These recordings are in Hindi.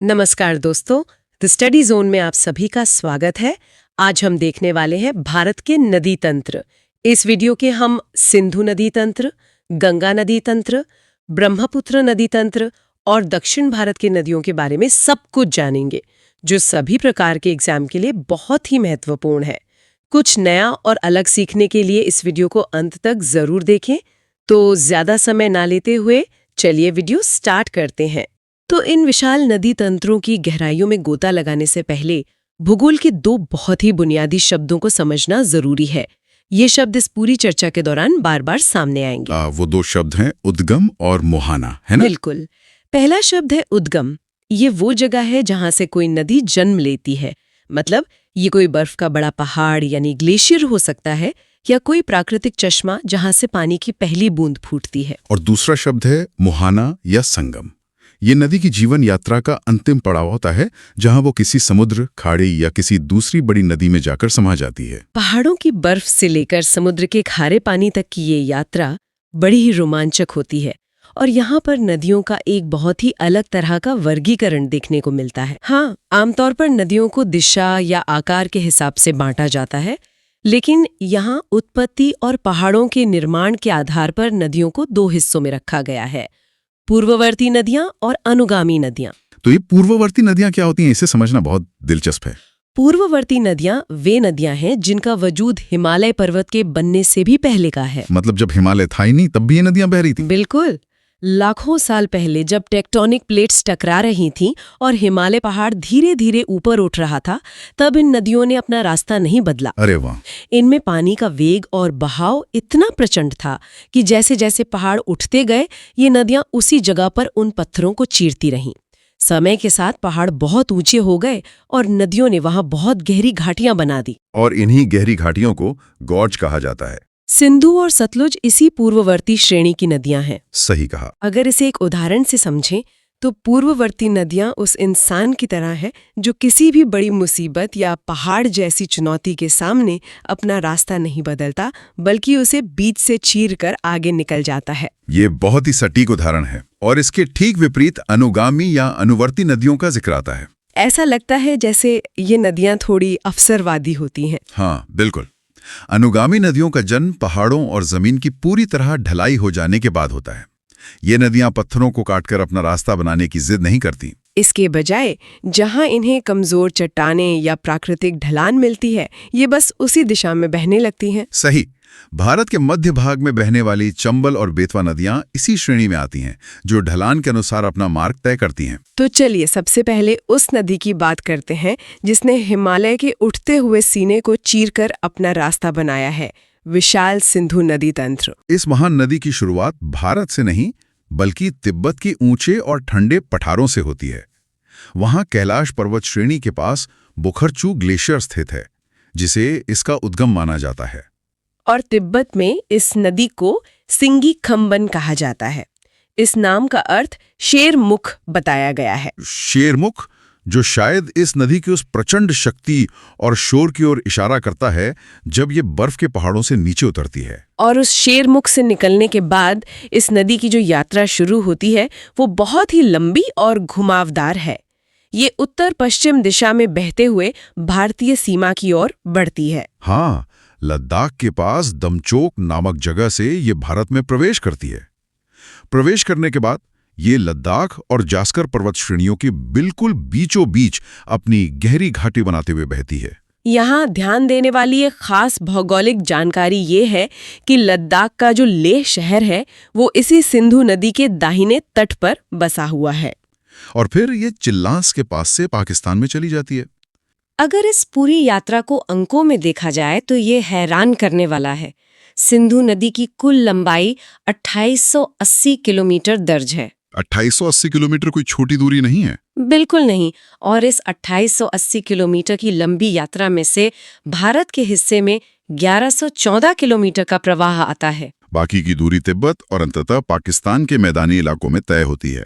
नमस्कार दोस्तों, द स्टडी जोन में आप सभी का स्वागत है। आज हम देखने वाले हैं भारत के नदी तंत्र। इस वीडियो के हम सिंधु नदी तंत्र, गंगा नदी तंत्र, ब्रह्मपुत्र नदी तंत्र और दक्षिण भारत की नदियों के बारे में सब कुछ जानेंगे, जो सभी प्रकार के एग्जाम के लिए बहुत ही महत्वपूर्ण है। कुछ नया और अलग सीखने के लिए इस वीडियो को अंत तक जरूर देखें। तो ज्यादा समय ना लेते हुए चलिए वीडियो स्टार्ट करते हैं। तो इन विशाल नदी तंत्रों की गहराइयों में गोता लगाने से पहले भूगोल के दो बहुत ही बुनियादी शब्दों को समझना जरूरी है। ये शब्द इस पूरी चर्चा के दौरान बार बार सामने आएंगे। वो दो शब्द हैं उद्गम और मोहाना, है ना? बिल्कुल। पहला शब्द है उद्गम। ये वो जगह है जहां से कोई नदी जन्म लेती है। मतलब ये कोई बर्फ का बड़ा पहाड़ यानी ग्लेशियर हो सकता है, या कोई प्राकृतिक चश्मा जहां से पानी की पहली बूंद फूटती है। और दूसरा शब्द है मोहाना या संगम। ये नदी की जीवन यात्रा का अंतिम पड़ाव होता है, जहां वो किसी समुद्र, खाड़ी या किसी दूसरी बड़ी नदी में जाकर समा जाती है। पहाड़ों की बर्फ से लेकर समुद्र के खारे पानी तक की ये यात्रा बड़ी ही रोमांचक होती है, और यहाँ पर नदियों का एक बहुत ही अलग तरह का वर्गीकरण देखने को मिलता है। हाँ, आमतौर पर नदियों को दिशा या आकार के हिसाब से बांटा जाता है, लेकिन यहाँ उत्पत्ति और पहाड़ों के निर्माण के आधार पर नदियों को दो हिस्सों में रखा गया है: पूर्ववर्ती नदियां और अनुगामी नदियां। तो ये पूर्ववर्ती नदियां क्या होती हैं, इसे समझना बहुत दिलचस्प है। पूर्ववर्ती नदियां वे नदियां हैं जिनका वजूद हिमालय पर्वत के बनने से भी पहले का है। मतलब जब हिमालय था ही नहीं तब भी ये नदियां बह रही थी? बिल्कुल। लाखों साल पहले जब टेक्टोनिक प्लेट्स टकरा रही थीं और हिमालय पहाड़ धीरे धीरे ऊपर उठ रहा था, तब इन नदियों ने अपना रास्ता नहीं बदला। अरे वाह! इनमें पानी का वेग और बहाव इतना प्रचंड था कि जैसे जैसे पहाड़ उठते गए, ये नदियां उसी जगह पर उन पत्थरों को चीरती रहीं। समय के साथ पहाड़ बहुत ऊंचे हो गए और नदियों ने वहां बहुत गहरी घाटियां बना दी। और इन्हीं गहरी घाटियों को गॉर्ज कहा जाता है। सिंधु और सतलुज इसी पूर्ववर्ती श्रेणी की नदियां हैं। सही कहा। अगर इसे एक उदाहरण से समझें तो पूर्ववर्ती नदियां उस इंसान की तरह है जो किसी भी बड़ी मुसीबत या पहाड़ जैसी चुनौती के सामने अपना रास्ता नहीं बदलता, बल्कि उसे बीच से चीर कर आगे निकल जाता है। ये बहुत ही सटीक उदाहरण है। और इसके ठीक विपरीत अनुगामी या अनुवर्ती नदियों का जिक्र आता है। ऐसा लगता है जैसे ये नदियां थोड़ी अवसरवादी होती हैं। हाँ, बिल्कुल। अनुगामी नदियों का जन्म पहाड़ों और जमीन की पूरी तरह ढलाई हो जाने के बाद होता है। ये नदियां पत्थरों को काटकर अपना रास्ता बनाने की जिद नहीं करती। इसके बजाय जहां इन्हें कमजोर चट्टानें या प्राकृतिक ढलान मिलती है, ये बस उसी दिशा में बहने लगती हैं। सही। भारत के मध्य भाग में बहने वाली चंबल और बेतवा नदियां इसी श्रेणी में आती हैं, जो ढलान के अनुसार अपना मार्ग तय करती हैं। तो चलिए सबसे पहले उस नदी की बात करते हैं जिसने हिमालय के उठते हुए सीने को चीरकर अपना रास्ता बनाया है, विशाल सिंधु नदी तंत्र। इस महान नदी की शुरुआत भारत से नहीं, बल्कि तिब्बत की ऊंचे और ठंडे पठारों से होती है। वहां कैलाश पर्वत श्रेणी के पास बुखरचू ग्लेशियर स्थित है, जिसे इसका उद्गम माना जाता है। और तिब्बत में इस नदी को सिंगी खम्बन कहा जाता है। इस नाम का अर्थ शेर मुख बताया गया है। शेर मुख, जो शायद इस नदी की उस प्रचंड शक्ति और शोर की ओर इशारा करता है जब ये बर्फ के पहाड़ों से नीचे उतरती है। और उस शेर मुख से निकलने के बाद इस नदी की जो यात्रा शुरू होती है वो बहुत ही लंबी और घुमावदार है। ये उत्तर पश्चिम दिशा में बहते हुए भारतीय सीमा की ओर बढ़ती है। हाँ, लद्दाख के पास दमचोक नामक जगह से ये भारत में प्रवेश करती है। प्रवेश करने के बाद ये लद्दाख और जास्कर पर्वत श्रेणियों के बिल्कुल बीचों बीच अपनी गहरी घाटी बनाते हुए बहती है। यहाँ ध्यान देने वाली एक खास भौगोलिक जानकारी ये है कि लद्दाख का जो लेह शहर है वो इसी सिंधु नदी के दाहिने तट पर बसा हुआ है। और फिर ये चिल्लास के पास से पाकिस्तान में चली जाती है। अगर इस पूरी यात्रा को अंकों में देखा जाए तो ये हैरान करने वाला है। सिंधु नदी की कुल लंबाई 2880 किलोमीटर दर्ज है। 2880 किलोमीटर कोई छोटी दूरी नहीं है। बिल्कुल नहीं। और इस 2880 किलोमीटर की लंबी यात्रा में से भारत के हिस्से में 1114 किलोमीटर का प्रवाह आता है। बाकी की दूरी तिब्बत और अंततः पाकिस्तान के मैदानी इलाकों में तय होती है।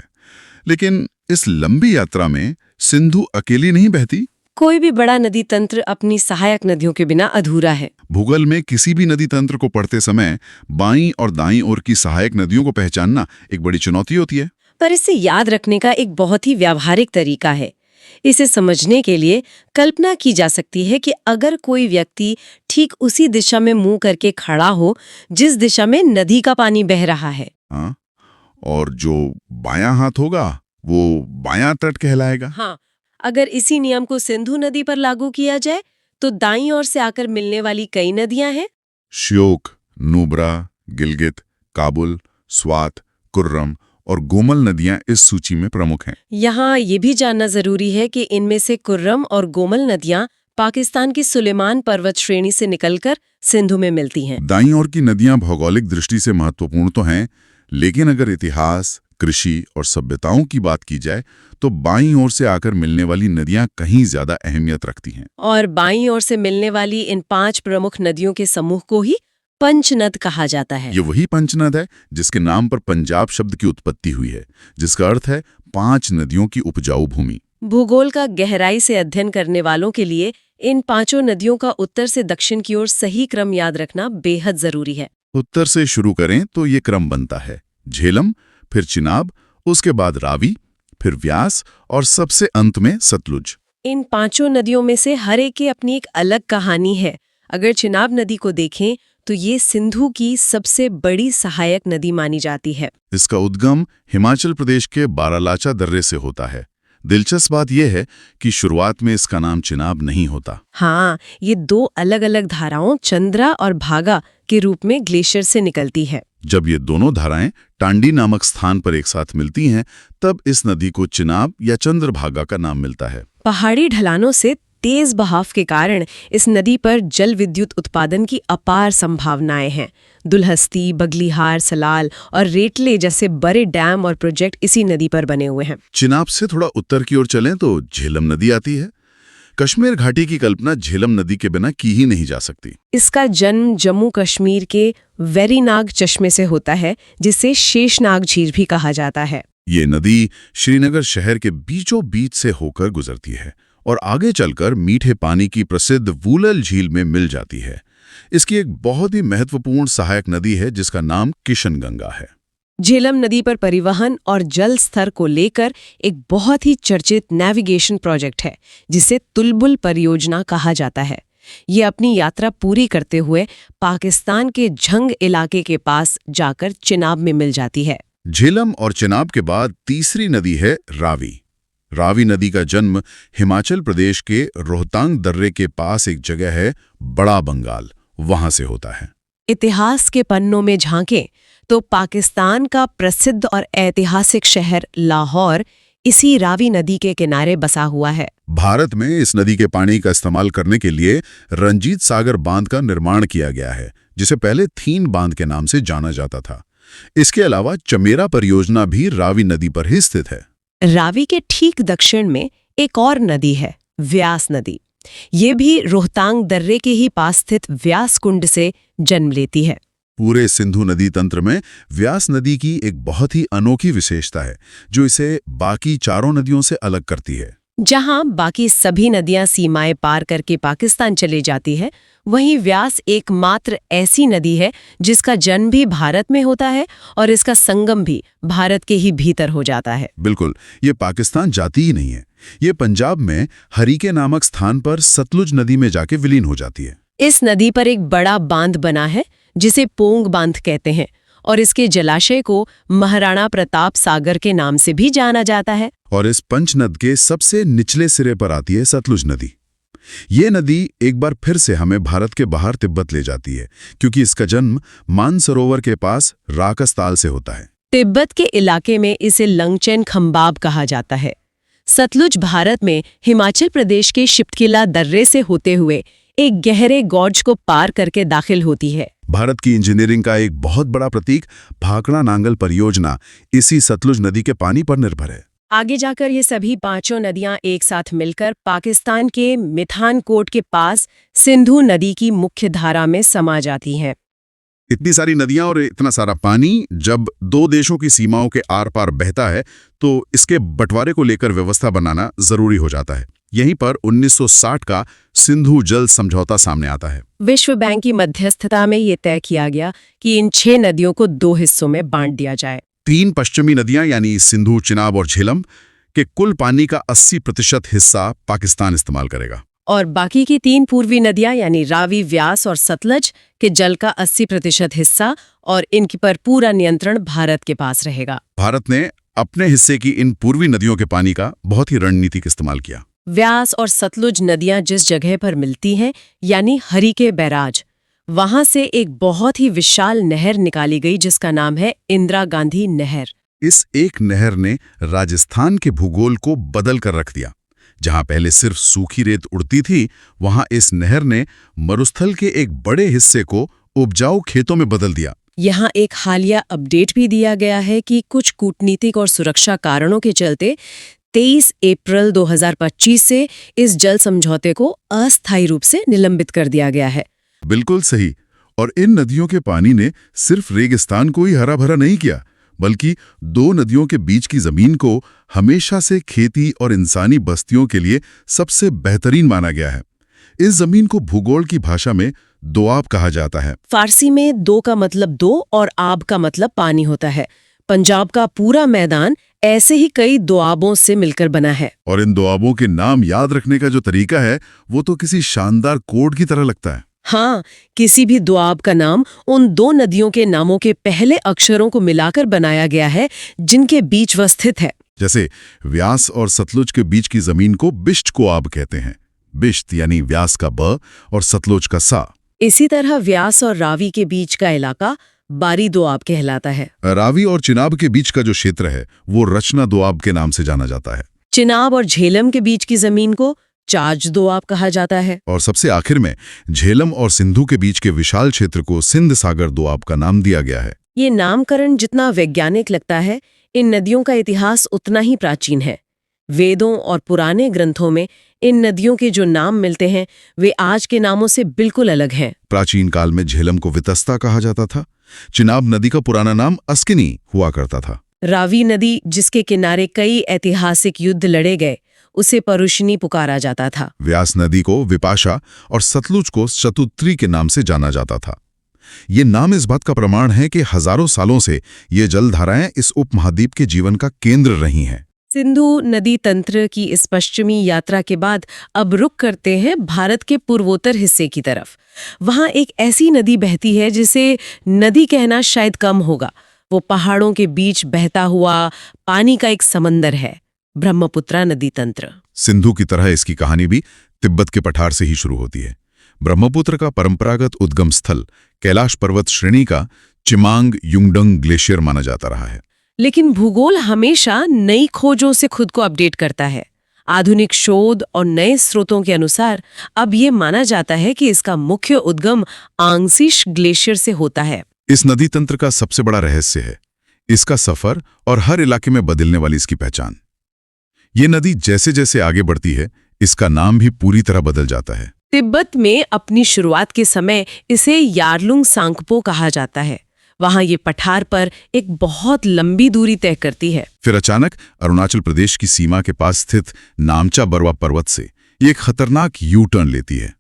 लेकिन इस लंबी यात्रा में सिंधु अकेली नहीं बहती। कोई भी बड़ा नदी तंत्र अपनी सहायक नदियों के बिना अधूरा है। भूगोल में किसी भी नदी तंत्र को पढ़ते समय बाईं और दाईं ओर की सहायक नदियों को पहचानना एक बड़ी चुनौती होती है। पर इसे याद रखने का एक बहुत ही व्यावहारिक तरीका है। इसे समझने के लिए कल्पना की जा सकती है कि अगर कोई व्यक्ति ठीक उसी दिशा में मुंह करके खड़ा हो जिस दिशा में नदी का पानी बह रहा है। हाँ, और जो बायां हाथ होगा वो बायां तट कहलाएगा। हाँ, अगर इसी नियम को सिंधु नदी पर लागू किया जाए तो दाईं ओर से आकर मिलने वाली कई नदियां हैं। श्योक, नुब्रा, गिलगित, काबुल, स्वात, कुर्रम और गोमल नदियां इस सूची में प्रमुख हैं। यहाँ ये भी जानना जरूरी है कि इनमें से कुर्रम और गोमल नदियां पाकिस्तान की सुलेमान पर्वत श्रेणी से निकलकर सिंधु में मिलती हैं। दाईं ओर की नदियां भौगोलिक दृष्टि से महत्वपूर्ण तो हैं, लेकिन अगर इतिहास, कृषि और सभ्यताओं की बात की जाए तो बाईं ओर से आकर मिलने वाली नदियां कहीं ज्यादा अहमियत रखती हैं। और बाईं ओर से मिलने वाली इन 5 प्रमुख नदियों के समूह को ही पंचनद कहा जाता है। ये वही पंचनद है जिसके नाम पर पंजाब शब्द की उत्पत्ति हुई है, जिसका अर्थ है 5 नदियों की उपजाऊ भूमि। भूगोल का गहराई से अध्ययन करने वालों के लिए इन 5 नदियों का उत्तर से दक्षिण की ओर सही क्रम याद रखना बेहद जरूरी है। उत्तर से शुरू करें तो ये क्रम बनता है: झेलम, फिर चिनाब, उसके बाद रावी, फिर व्यास और सबसे अंत में सतलुज। इन 5 नदियों में से हर एक की अपनी एक अलग कहानी है। अगर चिनाब नदी को देखें तो ये सिंधु की सबसे बड़ी सहायक नदी मानी जाती है। इसका उद्गम हिमाचल प्रदेश के बारालाचा दर्रे से होता है। दिलचस्प बात यह है कि शुरुआत में इसका नाम चिनाब नहीं होता। हाँ, ये 2 अलग-अलग धाराओं चंद्रा और भागा के रूप में ग्लेशियर से निकलती है। जब ये दोनों धाराएं टांडी नामक स्थान पर एक साथ मिलती हैं, तब इस नदी को चिनाब या चंद्रभागा का नाम मिलता है। पहाड़ी ढलानों से तेज बहाव के कारण इस नदी पर जल विद्युत उत्पादन की अपार संभावनाएं हैं। दुल्हस्ती, बगलिहार, सलाल और रेटले जैसे बड़े डैम और प्रोजेक्ट इसी नदी पर बने हुए हैं। चिनाब से थोड़ा उत्तर की ओर चलें तो झेलम नदी आती है। कश्मीर घाटी की कल्पना झेलम नदी के बिना की ही नहीं जा सकती। इसका जन्म जम्मू कश्मीर के वेरीनाग चश्मे से होता है, जिसे शेषनाग झील भी कहा जाता है। ये नदी श्रीनगर शहर के बीचों बीच से होकर गुजरती है और आगे चलकर मीठे पानी की प्रसिद्ध वूलल झील में मिल जाती है। इसकी एक बहुत ही महत्वपूर्ण सहायक नदी है जिसका नाम किशनगंगा है। झेलम नदी पर परिवहन और जल स्तर को लेकर एक बहुत ही चर्चित नेविगेशन प्रोजेक्ट है जिसे तुलबुल परियोजना कहा जाता है। ये अपनी यात्रा पूरी करते हुए पाकिस्तान के झंग इलाके के पास जाकर चिनाब में मिल जाती है। झेलम और चिनाब के बाद तीसरी नदी है रावी। रावी नदी का जन्म हिमाचल प्रदेश के रोहतांग दर्रे के पास एक जगह है, बड़ा बंगाल, वहां से होता है। इतिहास के पन्नों में झांकें तो पाकिस्तान का प्रसिद्ध और ऐतिहासिक शहर लाहौर इसी रावी नदी के किनारे बसा हुआ है। भारत में इस नदी के पानी का इस्तेमाल करने के लिए रंजीत सागर बांध का निर्माण किया गया है, जिसे पहले थीन बांध के नाम से जाना जाता था। इसके अलावा चमेरा परियोजना भी रावी नदी पर ही स्थित है। रावी के ठीक दक्षिण में एक और नदी है, व्यास नदी। ये भी रोहतांग दर्रे के ही पास स्थित व्यास कुंड से जन्म लेती है। पूरे सिंधु नदी तंत्र में व्यास नदी की एक बहुत ही अनोखी विशेषता है जो इसे बाकी चारों नदियों से अलग करती है। जहां बाकी सभी नदियां सीमाएं पार करके पाकिस्तान चली जाती है, वहीं व्यास एकमात्र ऐसी नदी है जिसका जन्म भी भारत में होता है और इसका संगम भी भारत के ही भीतर हो जाता है। बिल्कुल, ये पाकिस्तान जाती ही नहीं है। ये पंजाब में हरीके नामक स्थान पर सतलुज नदी में जाके विलीन हो जाती है। इस नदी पर एक बड़ा बांध बना है जिसे पोंग बांध कहते हैं और इसके जलाशय को महाराणा प्रताप सागर के नाम से भी जाना जाता है। और इस पंचनद के सबसे निचले सिरे पर आती है सतलुज नदी। ये नदी एक बार फिर से हमें भारत के बाहर तिब्बत ले जाती है, क्योंकि इसका जन्म मानसरोवर के पास राकसताल से होता है। तिब्बत के इलाके में इसे लंगचैन खंबाब कहा जाता है। सतलुज भारत में हिमाचल प्रदेश के शिप्तकिला दर्रे से होते हुए एक गहरे गॉर्ज को पार करके दाखिल होती है। भारत की इंजीनियरिंग का एक बहुत बड़ा प्रतीक भाखड़ा नांगल परियोजना इसी सतलुज नदी के पानी पर निर्भर है। आगे जाकर ये सभी 5 नदियां एक साथ मिलकर पाकिस्तान के मिठानकोट के पास सिंधु नदी की मुख्य धारा में समा जाती हैं। इतनी सारी नदियां और इतना सारा पानी जब 2 देशों की सीमाओं के आर पार बहता है तो इसके बंटवारे को लेकर व्यवस्था बनाना जरूरी हो जाता है। यहीं पर 1960 का सिंधु जल समझौता सामने आता है। विश्व बैंक की मध्यस्थता में ये तय किया गया कि इन 6 नदियों को 2 हिस्सों में बांट दिया जाए। 3 पश्चिमी नदियां यानी सिंधु, चिनाब और झेलम के कुल पानी का 80% हिस्सा पाकिस्तान इस्तेमाल करेगा। और बाकी की 3 पूर्वी नदियां यानी रावी, व्यास और सतलज के जल का 80% हिस्सा और इनकी पर पूरा नियंत्रण भारत के पास रहेगा। भारत ने अपने हिस्से की इन पूर्वी नदियों के पानी का बहुत ही रणनीतिक इस्तेमाल किया। व्यास और सतलुज नदियां जिस जगह पर मिलती हैं यानी हरी के बैराज, वहां से एक बहुत ही विशाल नहर निकाली गई जिसका नाम है इंदिरा गांधी नहर। इस एक नहर ने राजस्थान के भूगोल को बदल कर रख दिया। जहां पहले सिर्फ सूखी रेत उड़ती थी, वहां इस नहर ने मरुस्थल के एक बड़े हिस्से को उपजाऊ खेतों में बदल दिया। यहाँ एक हालिया अपडेट भी दिया गया है कि कुछ कूटनीतिक और सुरक्षा कारणों के चलते 23 अप्रैल 2025 से इस जल समझौते को अस्थायी रूप से निलंबित कर दिया गया है। बिल्कुल सही। और इन नदियों के पानी ने सिर्फ रेगिस्तान को ही हरा भरा नहीं किया, बल्कि 2 नदियों के बीच की जमीन को हमेशा से खेती और इंसानी बस्तियों के लिए सबसे बेहतरीन माना गया है। इस जमीन को भूगोल की भाषा में दोआब कहा जाता है। फारसी में दो का मतलब 2 और आब का मतलब पानी होता है। पंजाब का पूरा मैदान ऐसे ही कई दोआबों से मिलकर बना है। और इन दोआबों के नाम याद रखने का जो तरीका है वो तो किसी शानदार कोड की तरह लगता है। हाँ, किसी भी दोआब का नाम उन 2 नदियों के नामों के पहले अक्षरों को मिलाकर बनाया गया है जिनके बीच वह स्थित है। जैसे व्यास और सतलुज के बीच की जमीन को बिश्त कोआब कहते हैं। बिश्त यानी व्यास का ब और सतलुज का सा। इसी तरह व्यास और रावी के बीच का इलाका बारी दोआब कहलाता है। रावी और चिनाब के बीच का जो क्षेत्र है वो रचना दोआब के नाम से जाना जाता है। चिनाब और झेलम के बीच की जमीन को चाज दोआब कहा जाता है। और सबसे आखिर में झेलम और सिंधु के बीच के विशाल क्षेत्र को सिंध सागर दोआब का नाम दिया गया है। ये नामकरण जितना वैज्ञानिक लगता है, इन नदियों का इतिहास उतना ही प्राचीन है। वेदों और पुराने ग्रंथों में इन नदियों के जो नाम मिलते हैं वे आज के नामों से बिल्कुल अलग हैं। प्राचीन काल में झेलम को वितस्ता कहा जाता था। चिनाब नदी का पुराना नाम अस्किनी हुआ करता था। रावी नदी, जिसके किनारे कई ऐतिहासिक युद्ध लड़े गए, उसे परुशनी पुकारा जाता था। व्यास नदी को विपाशा और सतलुज को शतुत्री के नाम से जाना जाता था। ये नाम इस बात का प्रमाण है कि हजारों सालों से ये जलधाराएं इस उपमहाद्वीप के जीवन का केंद्र रही हैं। सिंधु नदी तंत्र की इस पश्चिमी यात्रा के बाद अब रुख करते हैं भारत के पूर्वोत्तर हिस्से की तरफ। वहां एक ऐसी नदी बहती है जिसे नदी कहना शायद कम होगा। वो पहाड़ों के बीच बहता हुआ पानी का एक समंदर है, ब्रह्मपुत्रा नदी तंत्र। सिंधु की तरह इसकी कहानी भी तिब्बत के पठार से ही शुरू होती है। ब्रह्मपुत्र का परंपरागत उद्गम स्थल कैलाश पर्वत श्रेणी का चिमांग युंगडंग ग्लेशियर माना जाता रहा है। लेकिन भूगोल हमेशा नई खोजों से खुद को अपडेट करता है। आधुनिक शोध और नए स्रोतों के अनुसार अब ये माना जाता है कि इसका मुख्य उद्गम आंगसीश ग्लेशियर से होता है। इस नदी तंत्र का सबसे बड़ा रहस्य है इसका सफर और हर इलाके में बदलने वाली इसकी पहचान। ये नदी जैसे जैसे आगे बढ़ती है, इसका नाम भी पूरी तरह बदल जाता है। तिब्बत में अपनी शुरुआत के समय इसे यारलुंग सांगपो कहा जाता है। वहां ये पठार पर एक बहुत लंबी दूरी तय करती है। फिर अचानक अरुणाचल प्रदेश की सीमा के पास स्थित नामचा बरवा पर्वत से ये एक खतरनाक यू टर्न लेती है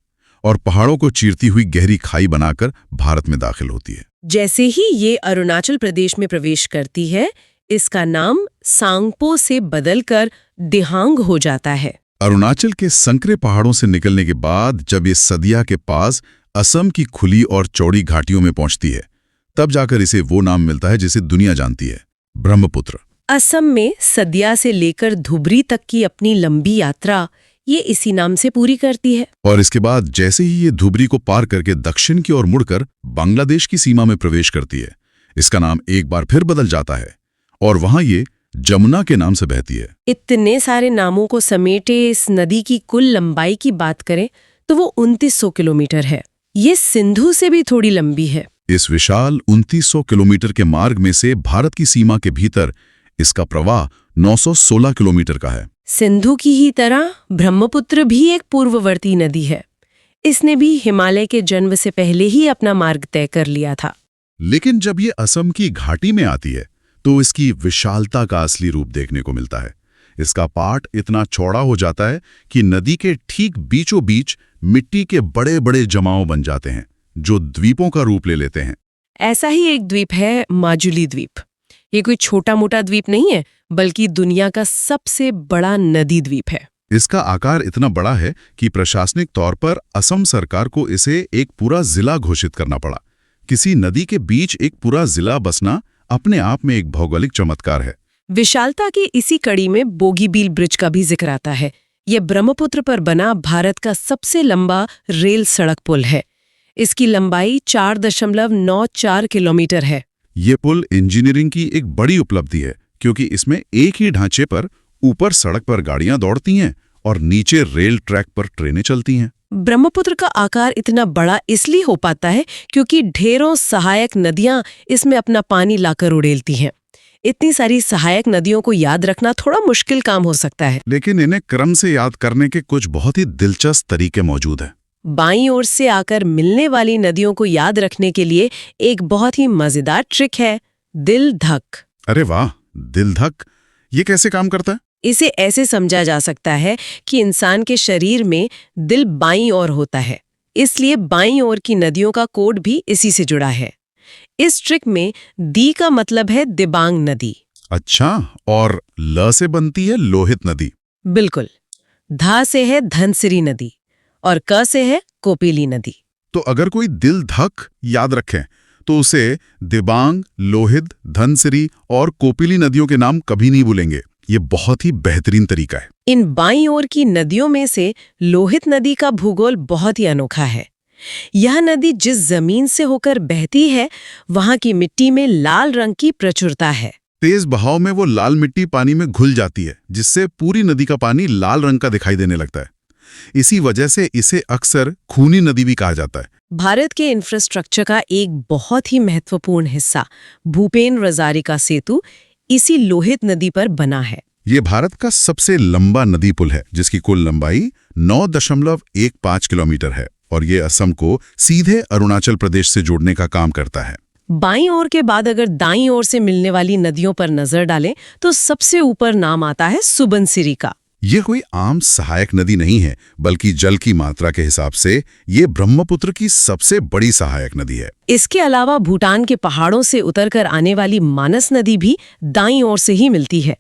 और पहाड़ों को चीरती हुई गहरी खाई बनाकर भारत में दाखिल होती है। जैसे ही ये अरुणाचल प्रदेश में प्रवेश करती है, इसका नाम सांगपो से बदलकर दिहांग हो जाता है। अरुणाचल के संकरे पहाड़ों से निकलने के बाद जब ये सदिया के पास असम की खुली और चौड़ी घाटियों में पहुंचती है, तब जाकर इसे वो नाम मिलता है जिसे दुनिया जानती है, ब्रह्मपुत्र। असम में सदिया से लेकर धुबरी तक की अपनी लंबी यात्रा ये इसी नाम से पूरी करती है। और इसके बाद जैसे ही ये धुबरी को पार करके दक्षिण की ओर मुड़कर बांग्लादेश की सीमा में प्रवेश करती है, इसका नाम एक बार फिर बदल जाता है और वहां ये जमुना के नाम से बहती है। इतने सारे नामों को समेटे इस नदी की कुल लंबाई की बात करें तो वो 2900 किलोमीटर है। ये सिंधु से भी थोड़ी लंबी है। इस विशाल 2900 किलोमीटर के मार्ग में से भारत की सीमा के भीतर इसका प्रवाह 916 किलोमीटर का है। सिंधु की ही तरह ब्रह्मपुत्र भी एक पूर्ववर्ती नदी है। इसने भी हिमालय के जन्म से पहले ही अपना मार्ग तय कर लिया था। लेकिन जब ये असम की घाटी में आती है तो इसकी विशालता का असली रूप देखने को मिलता है। इसका पाट इतना चौड़ा हो जाता है कि नदी के ठीक बीचों बीच मिट्टी के बड़े बड़े जमाव बन जाते हैं जो द्वीपों का रूप ले लेते हैं। ऐसा ही एक द्वीप है माजुली द्वीप। ये कोई छोटा मोटा द्वीप नहीं है, बल्कि दुनिया का सबसे बड़ा नदी द्वीप है। इसका आकार इतना बड़ा है कि प्रशासनिक तौर पर असम सरकार को इसे एक पूरा जिला घोषित करना पड़ा। किसी नदी के बीच एक पूरा जिला बसना अपने आप में एक भौगोलिक चमत्कार है। विशालता की इसी कड़ी में बोगीबील ब्रिज का भी जिक्र आता है। यह ब्रह्मपुत्र पर बना भारत का सबसे लंबा रेल सड़क पुल है। इसकी लंबाई 4.94 किलोमीटर है। ये पुल इंजीनियरिंग की एक बड़ी उपलब्धि है, क्योंकि इसमें एक ही ढांचे पर ऊपर सड़क पर गाड़ियां दौड़ती हैं और नीचे रेल ट्रैक पर ट्रेनें चलती हैं। ब्रह्मपुत्र का आकार इतना बड़ा इसलिए हो पाता है क्योंकि ढेरों सहायक नदियां इसमें अपना पानी लाकर उड़ेलती हैं। इतनी सारी सहायक नदियों को याद रखना थोड़ा मुश्किल काम हो सकता है, लेकिन इन्हें क्रम से याद करने के कुछ बहुत ही दिलचस्प तरीके मौजूद हैं। बाईं ओर से आकर मिलने वाली नदियों को याद रखने के लिए एक बहुत ही मजेदार ट्रिक है, दिल धक। अरे वाह, दिल धक, ये कैसे काम करता है? इसे ऐसे समझा जा सकता है कि इंसान के शरीर में दिल बाईं ओर होता है, इसलिए बाईं ओर की नदियों का कोड भी इसी से जुड़ा है। इस ट्रिक में दी का मतलब है दिबांग नदी। अच्छा, और ल से बनती है लोहित नदी। बिल्कुल। धा से है धनसिरी नदी और क से है कोपिली नदी। तो अगर कोई दिल धक याद रखें तो उसे दिबांग, लोहित, धनसिरी और कोपिली नदियों के नाम कभी नहीं भूलेंगे। ये बहुत ही बेहतरीन तरीका है। इन बाईं ओर की नदियों में से लोहित नदी का भूगोल बहुत ही अनोखा है। यह नदी जिस जमीन से होकर बहती है, वहां की मिट्टी में लाल रंग की प्रचुरता है। तेज बहाव में वो लाल मिट्टी पानी में घुल जाती है, जिससे पूरी नदी का पानी लाल रंग का दिखाई देने लगता है। इसी वजह से इसे अक्सर खूनी नदी भी कहा जाता है। भारत के इंफ्रास्ट्रक्चर का एक बहुत ही महत्वपूर्ण हिस्सा भूपेन हजारिका सेतु इसी लोहित नदी पर बना है। ये भारत का सबसे लंबा नदी पुल है, जिसकी कुल लंबाई 9.15 किलोमीटर है और ये असम को सीधे अरुणाचल प्रदेश से जोड़ने का काम करता है। बाईं ओर के बाद अगर दाईं ओर से मिलने वाली नदियों पर नजर डालें तो सबसे ऊपर नाम आता है सुबनसिरी का। ये कोई आम सहायक नदी नहीं है, बल्कि जल की मात्रा के हिसाब से ये ब्रह्मपुत्र की सबसे बड़ी सहायक नदी है। इसके अलावा भूटान के पहाड़ों से उतरकर आने वाली मानस नदी भी दाईं ओर से ही मिलती है।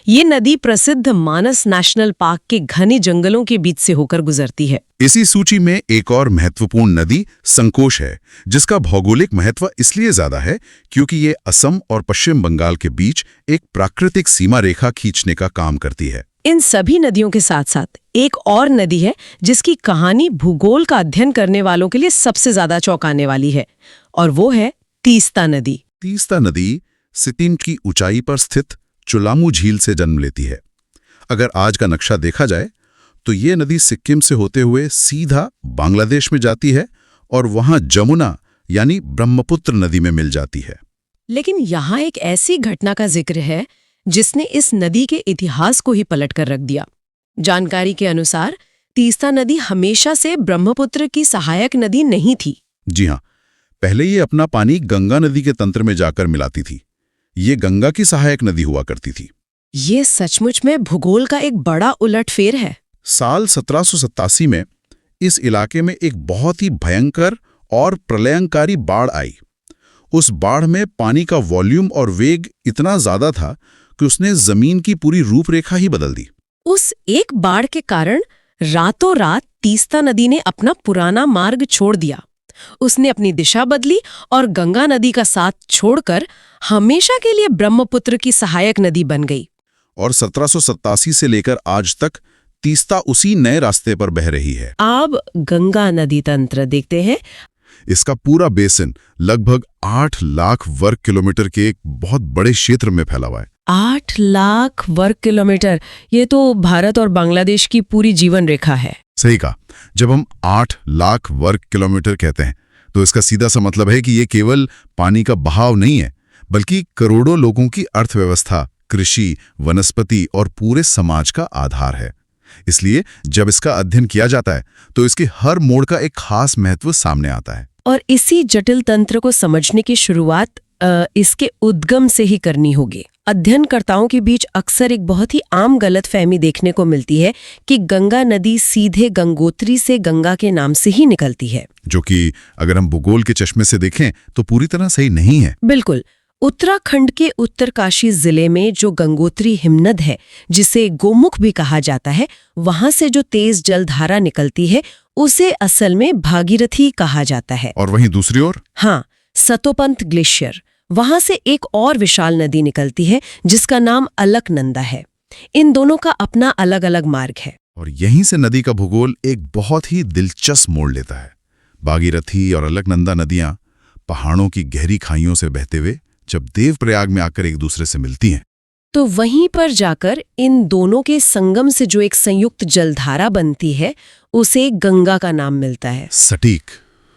ये नदी प्रसिद्ध मानस नेशनल पार्क के घने जंगलों के बीच से होकर गुजरती है। इसी सूची में एक और महत्वपूर्ण नदी संकोश है, जिसका भौगोलिक महत्व इसलिए ज्यादा है क्योंकि ये असम और पश्चिम बंगाल के बीच एक प्राकृतिक सीमा रेखा खींचने का काम करती है। इन सभी नदियों के साथ साथ एक और नदी है जिसकी कहानी भूगोल का अध्ययन करने वालों के लिए सबसे ज्यादा चौंकाने वाली है, और वो है तीस्ता नदी। तीस्ता नदी सिक्किम की ऊंचाई पर स्थित चुलामू झील से जन्म लेती है। अगर आज का नक्शा देखा जाए तो ये नदी सिक्किम से होते हुए सीधा बांग्लादेश में जाती है और वहां जमुना यानी ब्रह्मपुत्र नदी में मिल जाती है। लेकिन यहाँ एक ऐसी घटना का जिक्र है जिसने इस नदी के इतिहास को ही पलट कर रख दिया। जानकारी के अनुसार तीस्ता नदी हमेशा से ब्रह्मपुत्र की सहायक नदी नहीं थी। जी हाँ, पहले ये अपना पानी गंगा नदी के तंत्र में जाकर मिलाती थी। ये गंगा की सहायक नदी हुआ करती थी। ये सचमुच में भूगोल का एक बड़ा उलटफेर है। साल 1787 में इस इलाके में एक बहुत ही भयंकर और प्रलयंकारी बाढ़ आई। उस बाढ़ में पानी का वॉल्यूम और वेग इतना ज्यादा था कि उसने जमीन की पूरी रूपरेखा ही बदल दी। उस एक बाढ़ के कारण रातों रात तीस्ता नदी ने अपना पुराना मार्ग छोड़ दिया। उसने अपनी दिशा बदली और गंगा नदी का साथ छोड़कर हमेशा के लिए ब्रह्मपुत्र की सहायक नदी बन गई। और 1787 से लेकर आज तक तीस्ता उसी नए रास्ते पर बह रही है। अब गंगा नदी तंत्र देखते हैं। इसका पूरा बेसिन लगभग 8 लाख वर्ग किलोमीटर के एक बहुत बड़े क्षेत्र में फैला हुआ है। 8 लाख वर्ग किलोमीटर, ये तो भारत और बांग्लादेश की पूरी जीवन रेखा है। सही कहा। जब हम 8 लाख वर्ग किलोमीटर कहते हैं तो इसका सीधा सा मतलब है कि ये केवल पानी का बहाव नहीं है, बल्कि करोड़ों लोगों की अर्थव्यवस्था, कृषि, वनस्पति और पूरे समाज का आधार है। इसलिए जब इसका अध्ययन किया जाता है तो इसके हर मोड़ का एक खास महत्व सामने आता है। और इसी जटिल तंत्र को समझने की शुरुआत इसके उद्गम से ही करनी होगी। अध्ययनकर्ताओं के बीच अक्सर एक बहुत ही आम गलतफहमी देखने को मिलती है कि गंगा नदी सीधे गंगोत्री से गंगा के नाम से ही निकलती है, जो कि अगर हम भूगोल के चश्मे से देखें तो पूरी तरह सही नहीं है। बिल्कुल। उत्तराखंड के उत्तरकाशी जिले में जो गंगोत्री हिमनद है, जिसे गोमुख भी कहा जाता है, वहां से जो तेज जलधारा निकलती है उसे असल में भागीरथी कहा जाता है। और वहीं दूसरी ओर हाँ, सतोपंत ग्लेशियर, वहां से एक और विशाल नदी निकलती है जिसका नाम अलकनंदा है। इन दोनों का अपना अलग अलग मार्ग है। और यहीं से नदी का भूगोल एक बहुत ही दिलचस्प मोड़ लेता है। भागीरथी और अलकनंदा नदियां पहाड़ों की गहरी खाइयों से बहते हुए जब देवप्रयाग में आकर एक दूसरे से मिलती हैं, तो वहीं पर जाकर इन दोनों के संगम से जो एक संयुक्त जलधारा बनती है उसे गंगा का नाम मिलता है। सटीक,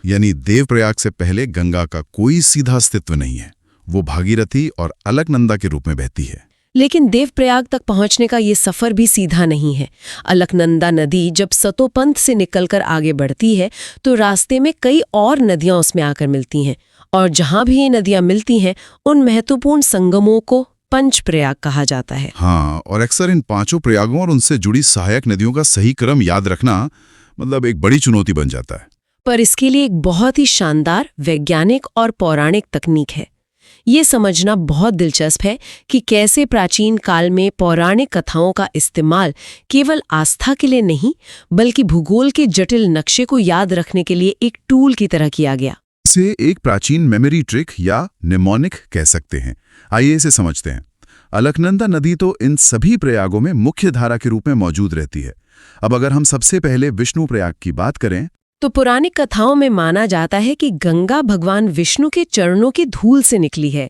यानी देवप्रयाग से पहले गंगा का कोई सीधा अस्तित्व नहीं है। वो भागीरथी और अलकनंदा के रूप में बहती है। लेकिन देवप्रयाग तक पहुंचने का ये सफर भी सीधा नहीं है। अलकनंदा नदी जब सतोपंत से निकलकर आगे बढ़ती है तो रास्ते में कई और नदियां उसमें आकर मिलती हैं, और जहां भी ये नदियां मिलती हैं उन महत्वपूर्ण संगमों को पंचप्रयाग कहा जाता है। हाँ, और अक्सर इन पांचों प्रयागों और उनसे जुड़ी सहायक नदियों का सही क्रम याद रखना मतलब एक बड़ी चुनौती बन जाता है। पर इसके लिए एक बहुत ही शानदार वैज्ञानिक और पौराणिक तकनीक है। ये समझना बहुत दिलचस्प है कि कैसे प्राचीन काल में पौराणिक कथाओं का इस्तेमाल केवल आस्था के लिए नहीं, बल्कि भूगोल के जटिल नक्शे को याद रखने के लिए एक टूल की तरह किया गया। इसे एक प्राचीन मेमोरी ट्रिक या निमोनिक कह सकते हैं। आइए इसे समझते हैं। अलकनंदा नदी तो इन सभी प्रयागों में मुख्य धारा के रूप में मौजूद रहती है। अब अगर हम सबसे पहले विष्णु प्रयाग की बात करें तो पुरानी कथाओं में माना जाता है कि गंगा भगवान विष्णु के चरणों की धूल से निकली है।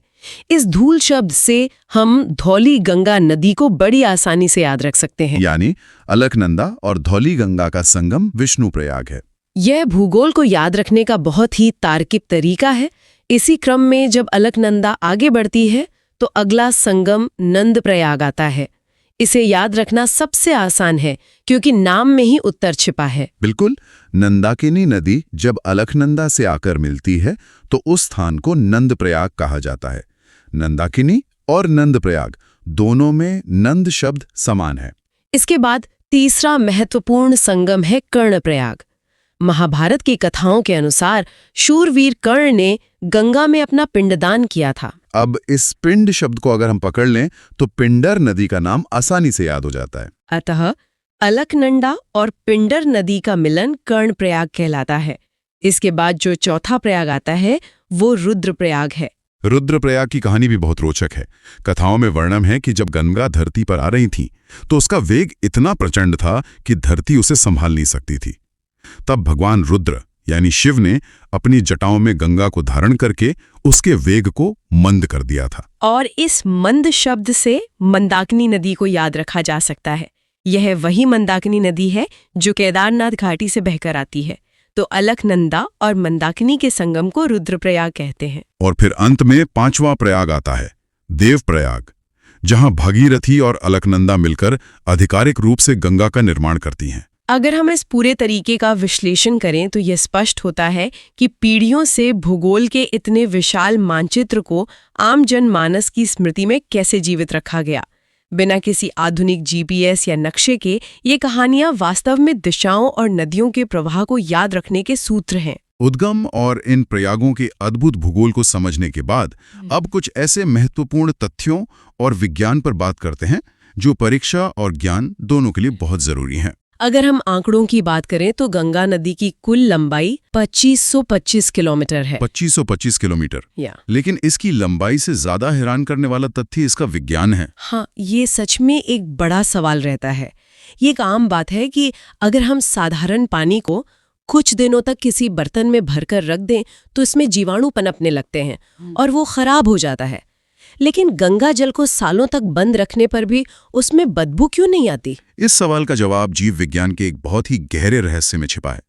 इस धूल शब्द से हम धौली गंगा नदी को बड़ी आसानी से याद रख सकते हैं। यानी अलकनंदा और धौली गंगा का संगम विष्णु प्रयाग है। यह भूगोल को याद रखने का बहुत ही तार्किक तरीका है। इसी क्रम में जब अलकनंदा आगे बढ़ती है तो अगला संगम नंद प्रयाग आता है। इसे याद रखना सबसे आसान है क्योंकि नाम में ही उत्तर छिपा है। बिल्कुल, नंदाकिनी नदी जब अलकनंदा से आकर मिलती है तो उस स्थान को नंद प्रयाग कहा जाता है। नंदाकिनी और नंद प्रयाग दोनों में नंद शब्द समान है। इसके बाद तीसरा महत्वपूर्ण संगम है कर्णप्रयाग। महाभारत की कथाओं के अनुसार शूरवीर कर्ण ने गंगा में अपना पिंडदान किया था। अब इस पिंड शब्द को अगर हम पकड़ लें तो पिंडर नदी का नाम आसानी से याद हो जाता है। अतः अलकनंदा और पिंडर नदी का मिलन कर्णप्रयाग कहलाता है। इसके बाद जो चौथा प्रयाग आता है वो रुद्रप्रयाग है। रुद्रप्रयाग की कहानी भी बहुत रोचक है। कथाओं में वर्णन है कि जब गंगा धरती पर आ रही थी तो उसका वेग इतना प्रचंड था कि धरती उसे संभाल नहीं सकती थी। तब भगवान रुद्र यानी शिव ने अपनी जटाओं में गंगा को धारण करके उसके वेग को मंद कर दिया था। और इस मंद शब्द से मंदाकिनी नदी को याद रखा जा सकता है। यह वही मंदाकिनी नदी है जो केदारनाथ घाटी से बहकर आती है। तो अलकनंदा और मंदाकिनी के संगम को रुद्रप्रयाग कहते हैं। और फिर अंत में पांचवा प्रयाग आता है, देवप्रयाग, जहां भागीरथी और अलकनंदा मिलकर आधिकारिक रूप से गंगा का निर्माण करती हैं। अगर हम इस पूरे तरीके का विश्लेषण करें तो यह स्पष्ट होता है कि पीढ़ियों से भूगोल के इतने विशाल मानचित्र को आम जनमानस की स्मृति में कैसे जीवित रखा गया। बिना किसी आधुनिक जीपीएस या नक्शे के ये कहानियां वास्तव में दिशाओं और नदियों के प्रवाह को याद रखने के सूत्र हैं। उद्गम और इन प्रयागों के अद्भुत भूगोल को समझने के बाद अब कुछ ऐसे महत्वपूर्ण तथ्यों और विज्ञान पर बात करते हैं जो परीक्षा और ज्ञान दोनों के लिए बहुत जरूरी हैं। अगर हम आंकड़ों की बात करें तो गंगा नदी की कुल लंबाई 2525 किलोमीटर है। 2525 किलोमीटर। लेकिन इसकी लंबाई से ज्यादा हैरान करने वाला तथ्य इसका विज्ञान है। हाँ, ये सच में एक बड़ा सवाल रहता है। ये एक आम बात है कि अगर हम साधारण पानी को कुछ दिनों तक किसी बर्तन में भरकर रख दें तो इसमें जीवाणु पनपने लगते हैं और वो खराब हो जाता है। लेकिन गंगा जल को सालों तक बंद रखने पर भी उसमें बदबू क्यों नहीं आती? इस सवाल का जवाब जीव विज्ञान के एक बहुत ही गहरे रहस्य में छिपा है।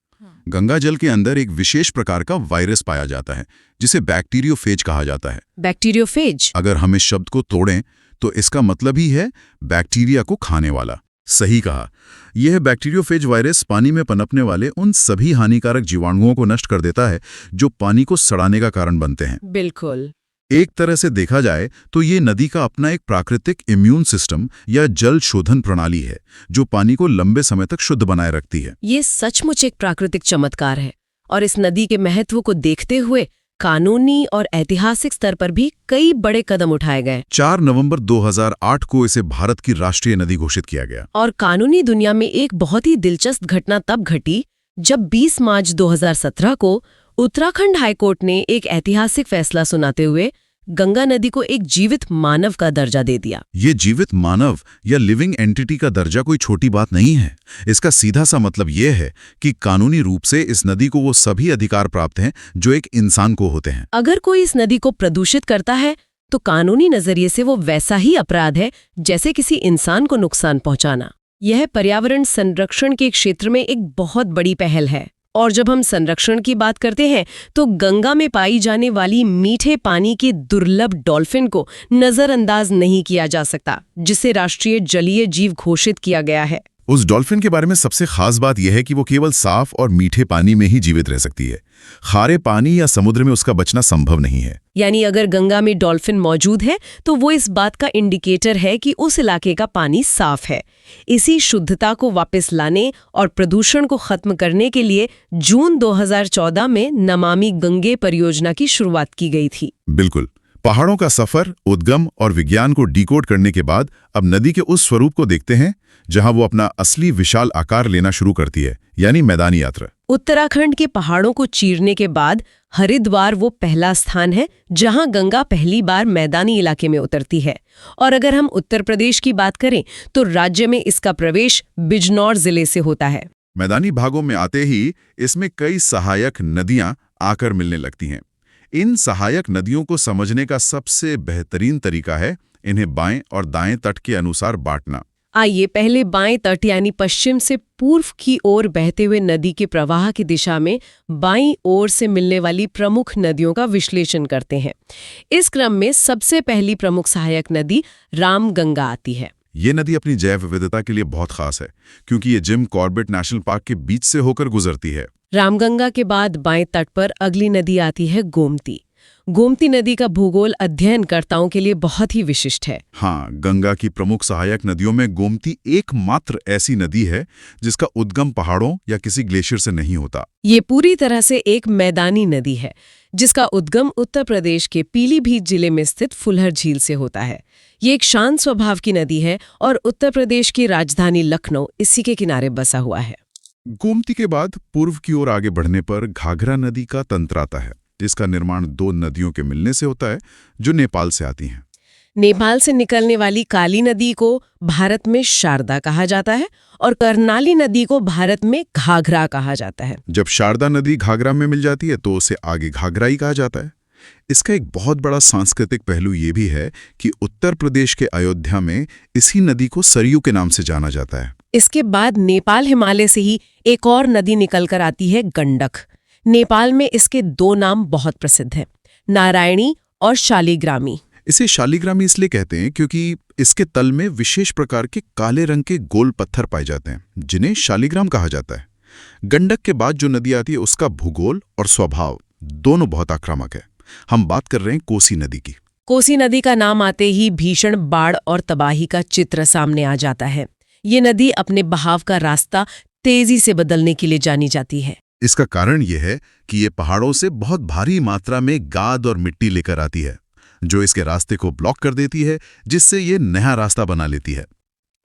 गंगा जल के अंदर एक विशेष प्रकार का वायरस पाया जाता है जिसे बैक्टीरियोफेज कहा जाता है। बैक्टीरियोफेज? अगर हम इस शब्द को तोड़ें तो इसका मतलब ही है बैक्टीरिया को खाने वाला। सही कहा, यह बैक्टीरियोफेज वायरस पानी में पनपने वाले उन सभी हानिकारक जीवाणुओं को नष्ट कर देता है जो पानी को सड़ाने का कारण बनते हैं। बिल्कुल। एक तरह से देखा जाए तो ये नदी का अपना एक प्राकृतिक इम्यून सिस्टम या जल शोधन प्रणाली है जो पानी को लंबे समय तक शुद्ध बनाए रखती है। ये सचमुच एक प्राकृतिक चमत्कार है और इस नदी के महत्व को देखते हुए कानूनी और ऐतिहासिक स्तर पर भी कई बड़े कदम उठाए गए 4 नवंबर 2008 को इसे भारत की राष्ट्रीय नदी घोषित किया गया। और कानूनी दुनिया में एक बहुत ही दिलचस्प घटना तब घटी जब 20 मार्च 2017 को उत्तराखंड हाईकोर्ट ने एक ऐतिहासिक फैसला सुनाते हुए गंगा नदी को एक जीवित मानव का दर्जा दे दिया। ये जीवित मानव या लिविंग एंटिटी का दर्जा कोई छोटी बात नहीं है। इसका सीधा सा मतलब ये है कि कानूनी रूप से इस नदी को वो सभी अधिकार प्राप्त हैं जो एक इंसान को होते हैं। अगर कोई इस नदी को प्रदूषित करता है तो कानूनी नजरिए से वो वैसा ही अपराध है जैसे किसी इंसान को नुकसान पहुंचाना। यह पर्यावरण संरक्षण के क्षेत्र में एक बहुत बड़ी पहल है। और जब हम संरक्षण की बात करते हैं तो गंगा में पाई जाने वाली मीठे पानी के दुर्लभ डॉल्फिन को नजरअंदाज नहीं किया जा सकता, जिसे राष्ट्रीय जलीय जीव घोषित किया गया है। उस डॉल्फिन के बारे में सबसे खास बात यह है कि वो केवल साफ और मीठे पानी में ही जीवित रह सकती है। खारे पानी या समुद्र में उसका बचना संभव नहीं है। यानी अगर गंगा में डॉल्फिन मौजूद है तो वो इस बात का इंडिकेटर है कि उस इलाके का पानी साफ है। इसी शुद्धता को वापस लाने और प्रदूषण को खत्म करने के लिए जून 2014 में नमामि गंगे परियोजना की शुरुआत की गई थी। बिल्कुल। पहाड़ों का सफर, उद्गम और विज्ञान को डिकोड करने के बाद अब नदी के उस स्वरूप को देखते हैं जहां वो अपना असली विशाल आकार लेना शुरू करती है, यानी मैदानी यात्रा। उत्तराखंड के पहाड़ों को चीरने के बाद हरिद्वार वो पहला स्थान है जहां गंगा पहली बार मैदानी इलाके में उतरती है। और अगर हम उत्तर प्रदेश की बात करें तो राज्य में इसका प्रवेश बिजनौर जिले से होता है। मैदानी भागों में आते ही इसमें कई सहायक नदियां आकर मिलने लगती हैं। इन सहायक नदियों को समझने का सबसे बेहतरीन तरीका है इन्हें बाएं और दाएं तट के अनुसार बांटना। आइए पहले बाएं तट यानी पश्चिम से पूर्व की ओर बहते हुए नदी के प्रवाह की दिशा में बाईं ओर से मिलने वाली प्रमुख नदियों का विश्लेषण करते हैं। इस क्रम में सबसे पहली प्रमुख सहायक नदी रामगंगा आती है। ये नदी अपनी जैव विविधता के लिए बहुत खास है क्योंकि ये जिम कॉर्बेट नेशनल पार्क के बीच से होकर गुजरती है। रामगंगा के बाद बाएं तट पर अगली नदी आती है गोमती। गोमती नदी का भूगोल अध्ययनकर्ताओं के लिए बहुत ही विशिष्ट है। हाँ, गंगा की प्रमुख सहायक नदियों में गोमती एकमात्र ऐसी नदी है जिसका उद्गम पहाड़ों या किसी ग्लेशियर से नहीं होता। ये पूरी तरह से एक मैदानी नदी है जिसका उद्गम उत्तर प्रदेश के पीलीभीत जिले में स्थित फुलहर झील से होता है। ये एक शांत स्वभाव की नदी है और उत्तर प्रदेश की राजधानी लखनऊ इसी के किनारे बसा हुआ है। गोमती के बाद पूर्व की ओर आगे बढ़ने पर घाघरा नदी का तंत्र आता है। इसका निर्माण दो नदियों के मिलने से होता है जो नेपाल से आती हैं। नेपाल से निकलने वाली काली नदी को भारत में शारदा कहा जाता है और कर्नाली नदी को भारत में घाघरा कहा जाता है। जब शारदा नदी घाघरा में मिल जाती है तो उसे आगे घाघरा ही कहा जाता है। इसका एक बहुत बड़ा सांस्कृतिक पहलू ये भी है कि उत्तर प्रदेश के अयोध्या में इसी नदी को सरयू के नाम से जाना जाता है। इसके बाद नेपाल हिमालय से ही एक और नदी निकलकर आती है गंडक। नेपाल में इसके दो नाम बहुत प्रसिद्ध हैं, नारायणी और शालिग्रामी। इसे शालिग्रामी इसलिए कहते हैं क्योंकि इसके तल में विशेष प्रकार के काले रंग के गोल पत्थर पाए जाते हैं जिन्हें शालिग्राम कहा जाता है। गंडक के बाद जो नदी आती है उसका भूगोल और स्वभाव दोनों बहुत आक्रामक है। हम बात कर रहे हैं कोसी नदी की। कोसी नदी का नाम आते ही भीषण बाढ़ और तबाही का चित्र सामने आ जाता है। ये नदी अपने बहाव का रास्ता तेजी से बदलने के लिए जानी जाती है। इसका कारण यह है कि ये पहाड़ों से बहुत भारी मात्रा में गाद और मिट्टी लेकर आती है जो इसके रास्ते को ब्लॉक कर देती है, जिससे ये नया रास्ता बना लेती है।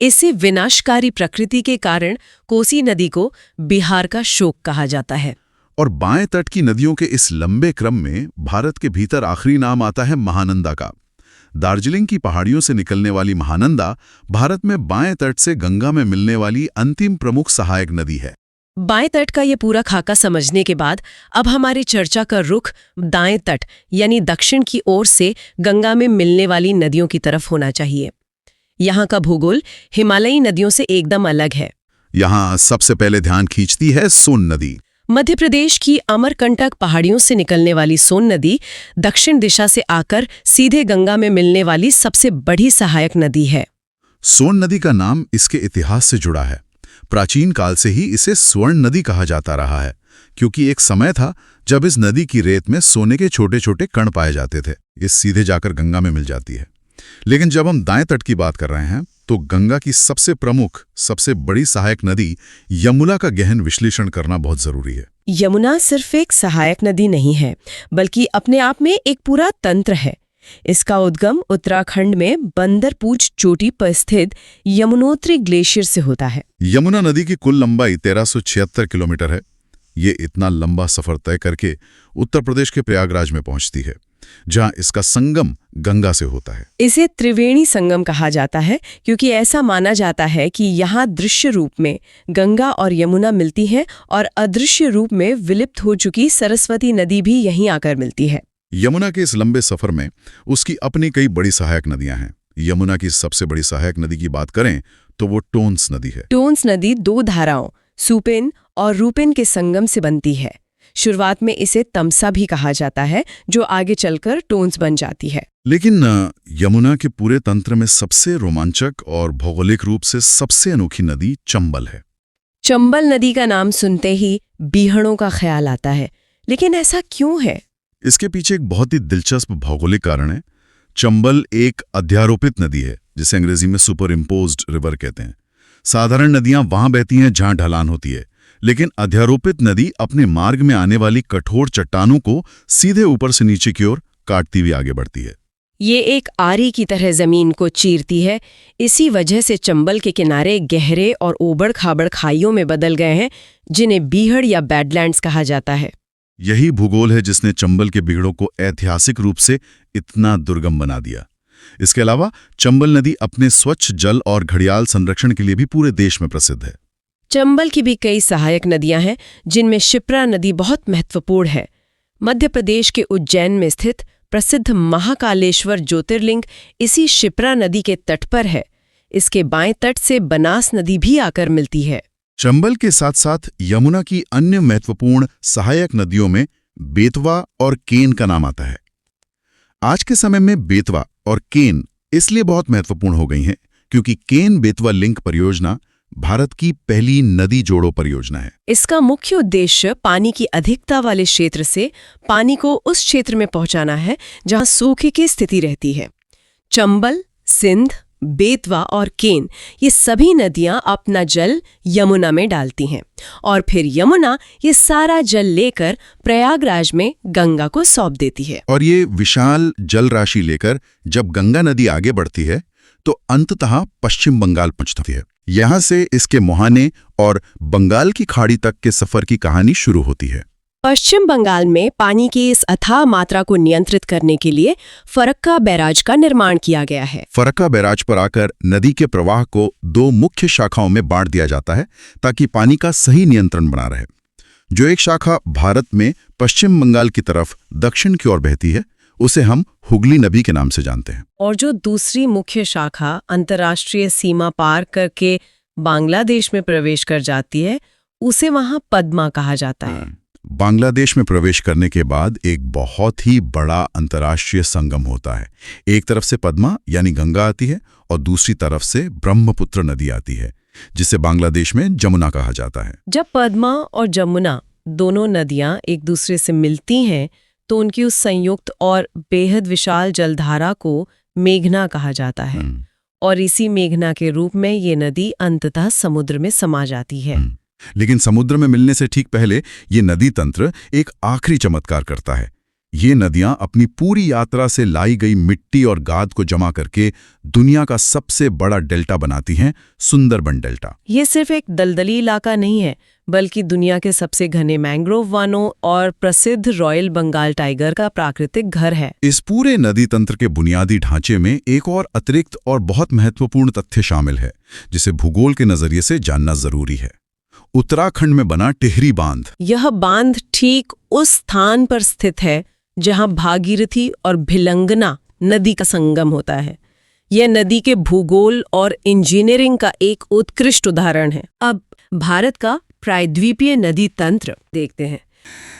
इसे विनाशकारी प्रकृति के कारण कोसी नदी को बिहार का शोक कहा जाता है। और बाएं तट की नदियों के इस लंबे क्रम में भारत के भीतर आखिरी नाम आता है महानंदा का। दार्जिलिंग की पहाड़ियों से निकलने वाली महानंदा भारत में बाएं तट से गंगा में मिलने वाली अंतिम प्रमुख सहायक नदी है। बाएं तट का ये पूरा खाका समझने के बाद अब हमारी चर्चा का रुख दाएं तट यानी दक्षिण की ओर से गंगा में मिलने वाली नदियों की तरफ होना चाहिए। यहाँ का भूगोल हिमालयी नदियों से एकदम अलग है। यहाँ सबसे पहले ध्यान खींचती है सोन नदी। मध्य प्रदेश की अमरकंटक पहाड़ियों से निकलने वाली सोन नदी दक्षिण दिशा से आकर सीधे गंगा में मिलने वाली सबसे बड़ी सहायक नदी है। सोन नदी का नाम इसके इतिहास से जुड़ा है। प्राचीन काल से ही इसे स्वर्ण नदी कहा जाता रहा है क्योंकि एक समय था जब इस नदी की रेत में सोने के छोटे छोटे कण पाए जाते थे। ये सीधे जाकर गंगा में मिल जाती है। लेकिन जब हम दाएं तट की बात कर रहे हैं तो गंगा की सबसे प्रमुख, सबसे बड़ी सहायक नदी यमुना का गहन विश्लेषण करना बहुत जरूरी है। यमुना सिर्फ एक सहायक नदी नहीं है, बल्कि अपने आप में एक पूरा तंत्र है। इसका उद्गम उत्तराखंड में बंदरपूछ चोटी पर स्थित यमुनोत्री ग्लेशियर से होता है। यमुना नदी की कुल लंबाई 1376 किलोमीटर है। ये इतना लंबा सफर तय करके उत्तर प्रदेश के प्रयागराज में पहुंचती है, जहां इसका संगम गंगा से होता है। इसे त्रिवेणी संगम कहा जाता है क्योंकि ऐसा माना जाता है कि यहाँ दृश्य रूप में गंगा और यमुना मिलती हैं और अदृश्य रूप में विलुप्त हो चुकी सरस्वती नदी भी यहीं आकर मिलती है। यमुना के इस लंबे सफर में उसकी अपनी कई बड़ी सहायक नदियां हैं। यमुना की सबसे बड़ी सहायक नदी की बात करें तो वो टोंस नदी है। टोंस नदी दो धाराओं सुपेन और रूपेन के संगम से बनती है। शुरुआत में इसे तमसा भी कहा जाता है, जो आगे चलकर टोंस बन जाती है। लेकिन यमुना के पूरे तंत्र में सबसे रोमांचक और भौगोलिक रूप से सबसे अनोखी नदी चंबल है। चंबल नदी का नाम सुनते ही बीहड़ों का ख्याल आता है, लेकिन ऐसा क्यों है? इसके पीछे एक बहुत ही दिलचस्प भौगोलिक कारण है। चंबल एक अध्यारोपित नदी है, जिसे अंग्रेजी में सुपर इम्पोज्ड रिवर कहते हैं। साधारण नदियां वहां बहती हैं जहां ढलान होती है, लेकिन अध्यारोपित नदी अपने मार्ग में आने वाली कठोर चट्टानों को सीधे ऊपर से नीचे की ओर काटती हुई आगे बढ़ती है। ये एक आरी की तरह जमीन को चीरती है। इसी वजह से चंबल के किनारे गहरे और ओबड़ खाबड़ खाइयों में बदल गए हैं, जिन्हें बीहड़ या बैडलैंड्स कहा जाता है। यही भूगोल है जिसने चंबल के बीहड़ों को ऐतिहासिक रूप से इतना दुर्गम बना दिया। इसके अलावा चंबल नदी अपने स्वच्छ जल और घड़ियाल संरक्षण के लिए भी पूरे देश में प्रसिद्ध है। चंबल की भी कई सहायक नदियां हैं, जिनमें शिप्रा नदी बहुत महत्वपूर्ण है। मध्य प्रदेश के उज्जैन में स्थित प्रसिद्ध महाकालेश्वर ज्योतिर्लिंग इसी शिप्रा नदी के तट पर है। इसके बाएं तट से बनास नदी भी आकर मिलती है। चंबल के साथ साथ यमुना की अन्य महत्वपूर्ण सहायक नदियों में बेतवा और केन का नाम आता है। आज के समय में बेतवा और केन इसलिए बहुत महत्वपूर्ण हो गई हैं क्योंकि केन बेतवा लिंक परियोजना भारत की पहली नदी जोड़ो परियोजना है। इसका मुख्य उद्देश्य पानी की अधिकता वाले क्षेत्र से पानी को उस क्षेत्र में पहुंचाना है जहां सूखे की स्थिति रहती है। चंबल, सिंध, बेतवा और केन ये सभी नदियां अपना जल यमुना में डालती हैं और फिर यमुना ये सारा जल लेकर प्रयागराज में गंगा को सौंप देती है। और ये विशाल जल राशि लेकर जब गंगा नदी आगे बढ़ती है तो अंततः पश्चिम बंगाल पहुंचती है। यहां से इसके मुहाने और बंगाल की खाड़ी तक के सफर की कहानी शुरू होती है। पश्चिम बंगाल में पानी की इस अथाह मात्रा को नियंत्रित करने के लिए फरक्का बैराज का निर्माण किया गया है। फरक्का बैराज पर आकर नदी के प्रवाह को दो मुख्य शाखाओं में बांट दिया जाता है ताकि पानी का सही नियंत्रण बना रहे। जो एक शाखा भारत में पश्चिम बंगाल की तरफ दक्षिण की ओर बहती है, उसे हम हुगली नदी के नाम से जानते हैं। और जो दूसरी मुख्य शाखा अंतर्राष्ट्रीय सीमा पार करके बांग्लादेश में प्रवेश कर जाती है, उसे वहां पद्मा कहा जाता है। बांग्लादेश में प्रवेश करने के बाद एक बहुत ही बड़ा अंतर्राष्ट्रीय संगम होता है। एक तरफ से पद्मा यानी गंगा आती है और दूसरी तरफ से ब्रह्मपुत्र नदी आती है, जिसे बांग्लादेश में जमुना कहा जाता है। जब पद्मा और जमुना दोनों नदियां एक दूसरे से मिलती हैं तो उनकी उस संयुक्त और बेहद विशाल जलधारा को मेघना कहा जाता है और इसी मेघना के रूप में ये नदी अंततः समुद्र में समा जाती है। लेकिन समुद्र में मिलने से ठीक पहले ये नदी तंत्र एक आखिरी चमत्कार करता है। ये नदियां अपनी पूरी यात्रा से लाई गई मिट्टी और गाद को जमा करके दुनिया का सबसे बड़ा डेल्टा बनाती हैं, सुंदरबन डेल्टा। ये सिर्फ एक दलदली इलाका नहीं है, बल्कि दुनिया के सबसे घने मैंग्रोव वनों और प्रसिद्ध रॉयल बंगाल टाइगर का प्राकृतिक घर है। इस पूरे नदी तंत्र के बुनियादी ढांचे में एक और अतिरिक्त और बहुत महत्वपूर्ण तथ्य शामिल है, जिसे भूगोल के नजरिए से जानना जरूरी है। उत्तराखंड में बना टिहरी बांध। यह बांध ठीक उस स्थान पर स्थित है जहां भागीरथी और भिलंगना नदी का संगम होता है। यह नदी के भूगोल और इंजीनियरिंग का एक उत्कृष्ट उदाहरण है। अब भारत का प्रायद्वीपीय नदी तंत्र देखते हैं।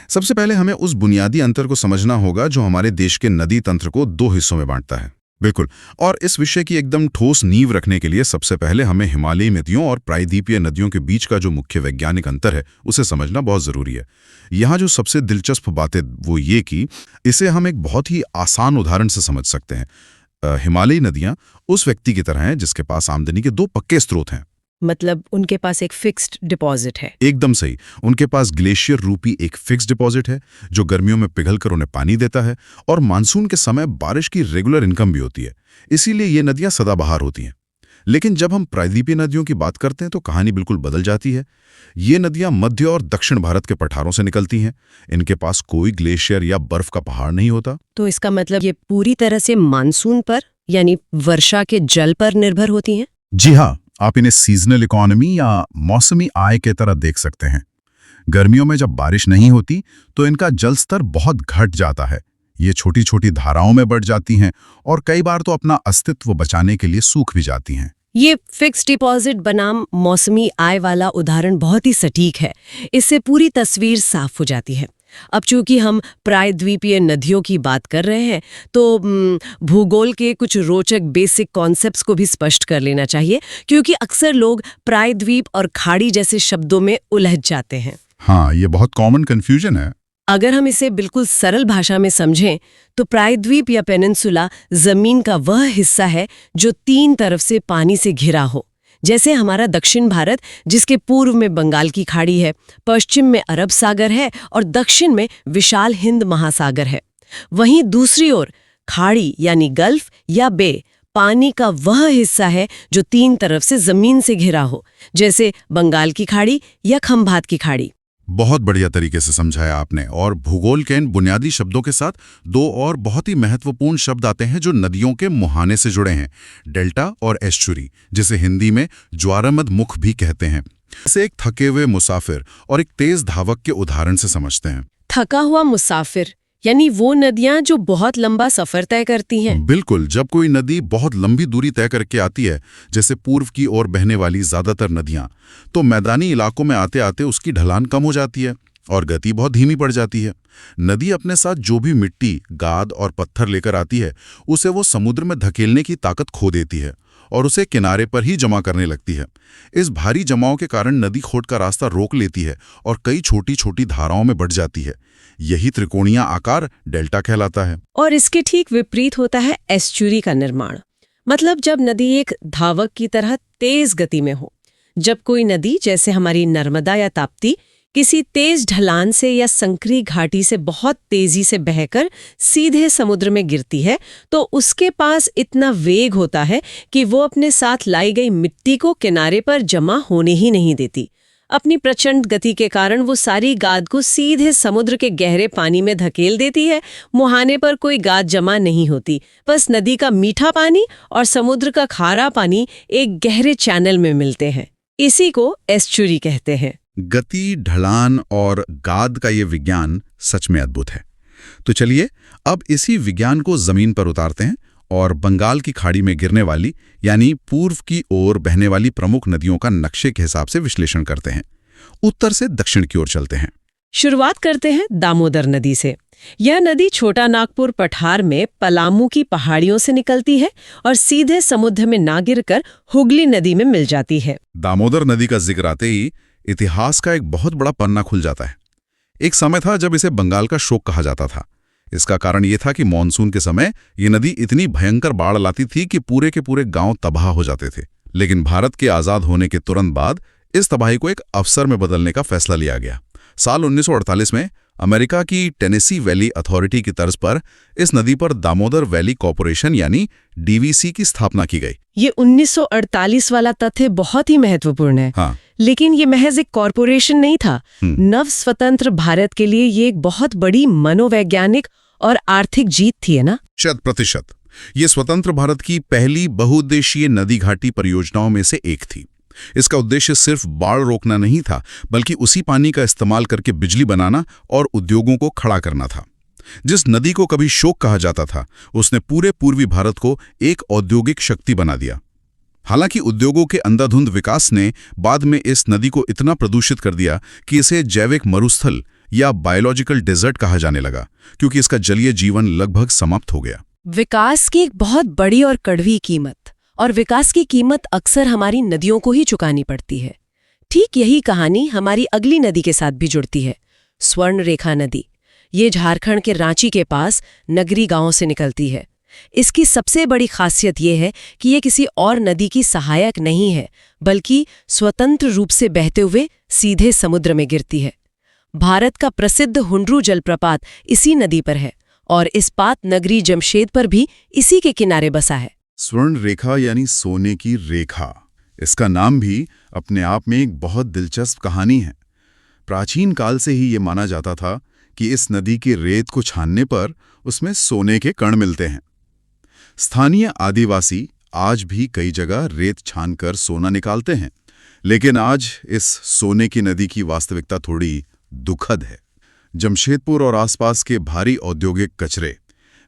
सबसे पहले हमें उस बुनियादी अंतर को समझना होगा जो हमारे देश के नदी तंत्र को दो हिस्सों में बांटता है। बिल्कुल, और इस विषय की एकदम ठोस नींव रखने के लिए सबसे पहले हमें हिमालयी नदियों और प्रायद्वीपीय नदियों के बीच का जो मुख्य वैज्ञानिक अंतर है उसे समझना बहुत जरूरी है। यहाँ जो सबसे दिलचस्प बात है वो ये कि इसे हम एक बहुत ही आसान उदाहरण से समझ सकते हैं। हिमालयी नदियाँ उस व्यक्ति की तरह हैं जिसके पास आमदनी के दो पक्के स्रोत हैं। मतलब उनके पास एक फिक्स्ड डिपॉजिट है। एकदम सही। उनके पास ग्लेशियर रूपी एक फिक्स डिपॉजिट है जो गर्मियों में पिघलकर उन्हें पानी देता है, और मानसून के समय बारिश की रेगुलर इनकम भी होती है। इसीलिए ये नदियां सदाबहार होती हैं। लेकिन जब हम प्रायद्वीपीय नदियों की बात करते हैं तो कहानी बिल्कुल बदल जाती है। ये नदियां मध्य और दक्षिण भारत के पठारों से निकलती हैं। इनके पास कोई ग्लेशियर या बर्फ का पहाड़ नहीं होता। तो इसका मतलब ये पूरी तरह से मानसून पर यानी वर्षा के जल पर निर्भर होती हैं। जी हाँ, आप इन्हें सीजनल इकोनॉमी या मौसमी आय के तरह देख सकते हैं। गर्मियों में जब बारिश नहीं होती तो इनका जल स्तर बहुत घट जाता है। ये छोटी छोटी धाराओं में बढ़ जाती हैं और कई बार तो अपना अस्तित्व बचाने के लिए सूख भी जाती हैं। ये फिक्स्ड डिपॉजिट बनाम मौसमी आय वाला उदाहरण बहुत ही सटीक है। इससे पूरी तस्वीर साफ हो जाती है। अब चूंकि हम प्रायद्वीपीय नदियों की बात कर रहे हैं तो भूगोल के कुछ रोचक बेसिक कॉन्सेप्ट्स को भी स्पष्ट कर लेना चाहिए, क्योंकि अक्सर लोग प्रायद्वीप और खाड़ी जैसे शब्दों में उलझ जाते हैं। हाँ, ये बहुत कॉमन कंफ्यूजन है। अगर हम इसे बिल्कुल सरल भाषा में समझें तो प्रायद्वीप या पेनिनसुला जमीन का वह हिस्सा है जो तीन तरफ से पानी से घिरा हो। जैसे हमारा दक्षिण भारत, जिसके पूर्व में बंगाल की खाड़ी है, पश्चिम में अरब सागर है और दक्षिण में विशाल हिंद महासागर है। वहीं दूसरी ओर खाड़ी यानी गल्फ या बे पानी का वह हिस्सा है जो तीन तरफ से जमीन से घिरा हो, जैसे बंगाल की खाड़ी या खंभात की खाड़ी। बहुत बढ़िया तरीके से समझाया आपने। और भूगोल के इन बुनियादी शब्दों के साथ दो और बहुत ही महत्वपूर्ण शब्द आते हैं जो नदियों के मुहाने से जुड़े हैं, डेल्टा और एस्चुरी, जिसे हिंदी में ज्वारमद मुख भी कहते हैं। इसे एक थके हुए मुसाफिर और एक तेज धावक के उदाहरण से समझते हैं। थका हुआ मुसाफिर यानी वो नदियां जो बहुत लंबा सफर तय करती हैं। बिल्कुल, जब कोई नदी बहुत लंबी दूरी तय करके आती है, जैसे पूर्व की ओर बहने वाली ज्यादातर नदियां, तो मैदानी इलाकों में आते आते उसकी ढलान कम हो जाती है और गति बहुत धीमी पड़ जाती है। नदी अपने साथ जो भी मिट्टी, गाद और पत्थर लेकर आती है, उसे वो समुद्र में धकेलने की ताकत खो देती है और उसे किनारे पर ही जमा करने लगती है। इस भारी जमाव के कारण नदी खोद का रास्ता रोक लेती है और कई छोटी छोटी धाराओं में बढ़ जाती है। यही त्रिकोणीय आकार डेल्टा कहलाता है। और इसके ठीक विपरीत होता है एस्चुरी का निर्माण। मतलब जब नदी एक धावक की तरह तेज गति में हो। जब कोई नदी जैसे हमारी नर्मदा या ताप्ती किसी तेज ढलान से या संकरी घाटी से बहुत तेजी से बहकर सीधे समुद्र में गिरती है, तो उसके पास इतना वेग होता है कि वो अपने साथ लाई गई मिट्टी को किनारे पर जमा होने ही नहीं देती। अपनी प्रचंड गति के कारण वो सारी गाद को सीधे समुद्र के गहरे पानी में धकेल देती है। मुहाने पर कोई गाद जमा नहीं होती, बस नदी का मीठा पानी और समुद्र का खारा पानी एक गहरे चैनल में मिलते हैं। इसी को एस्चुरी कहते हैं। गति, ढलान और गाद का ये विज्ञान सच में अद्भुत है। तो चलिए अब इसी विज्ञान को जमीन पर उतारते हैं और बंगाल की खाड़ी में गिरने वाली यानी पूर्व की ओर बहने वाली प्रमुख नदियों का नक्शे के हिसाब से विश्लेषण करते हैं। उत्तर से दक्षिण की ओर चलते हैं। शुरुआत करते हैं दामोदर नदी से। यह नदी छोटा नागपुर पठार में पलामू की पहाड़ियों से निकलती है और सीधे समुद्र में ना गिरकर हुगली नदी में मिल जाती है। दामोदर नदी का जिक्र आते ही इतिहास का एक बहुत बड़ा पन्ना खुल जाता है। एक समय था जब इसे बंगाल का शोक कहा जाता था। इसका कारण यह था कि मानसून के समय ये नदी इतनी भयंकर बाढ़ लाती थी कि पूरे के पूरे गांव तबाह हो जाते थे। लेकिन भारत के आजाद होने के तुरंत बाद इस तबाही को एक अवसर में बदलने का फैसला लिया गया। साल 1948 में अमेरिका की टेनेसी वैली अथॉरिटी की तर्ज पर इस नदी पर दामोदर वैली कॉर्पोरेशन यानी डीवीसी की स्थापना की गई। ये 1948 वाला तथ्य बहुत ही महत्वपूर्ण है। हाँ। लेकिन ये महज एक कॉर्पोरेशन नहीं था। नव स्वतंत्र भारत के लिए ये एक बहुत बड़ी मनोवैज्ञानिक और आर्थिक जीत थी, है ना? 100%। ये स्वतंत्र भारत की पहली बहुउद्देशीय नदी घाटी परियोजनाओं में से एक थी। इसका उद्देश्य सिर्फ बाढ़ रोकना नहीं था, बल्कि उसी पानी का इस्तेमाल करके बिजली बनाना और उद्योगों को खड़ा करना था। जिस नदी को कभी शोक कहा जाता था, उसने पूरे पूर्वी भारत को एक औद्योगिक शक्ति बना दिया। हालांकि उद्योगों के अंधाधुंध विकास ने बाद में इस नदी को इतना प्रदूषित कर दिया कि इसे जैविक मरुस्थल या बायोलॉजिकल डेजर्ट कहा जाने लगा, क्योंकि इसका जलीय जीवन लगभग समाप्त हो गया। विकास की एक बहुत बड़ी और कड़वी कीमत, और विकास की कीमत अक्सर हमारी नदियों को ही चुकानी पड़ती है। ठीक यही कहानी हमारी अगली नदी के साथ भी जुड़ती है, स्वर्ण रेखा नदी। ये झारखंड के रांची के पास नगरी गांव से निकलती है। इसकी सबसे बड़ी खासियत ये है कि ये किसी और नदी की सहायक नहीं है, बल्कि स्वतंत्र रूप से बहते हुए सीधे समुद्र में गिरती है। भारत का प्रसिद्ध हुंड्रू जलप्रपात इसी नदी पर है और इस्पात नगरी जमशेदपुर भी इसी के किनारे बसा है। स्वर्ण रेखा यानी सोने की रेखा, इसका नाम भी अपने आप में एक बहुत दिलचस्प कहानी है। प्राचीन काल से ही ये माना जाता था कि इस नदी की रेत को छानने पर उसमें सोने के कण मिलते हैं। स्थानीय आदिवासी आज भी कई जगह रेत छानकर सोना निकालते हैं, लेकिन आज इस सोने की नदी की वास्तविकता थोड़ी दुखद है। जमशेदपुर और आसपास के भारी औद्योगिक कचरे,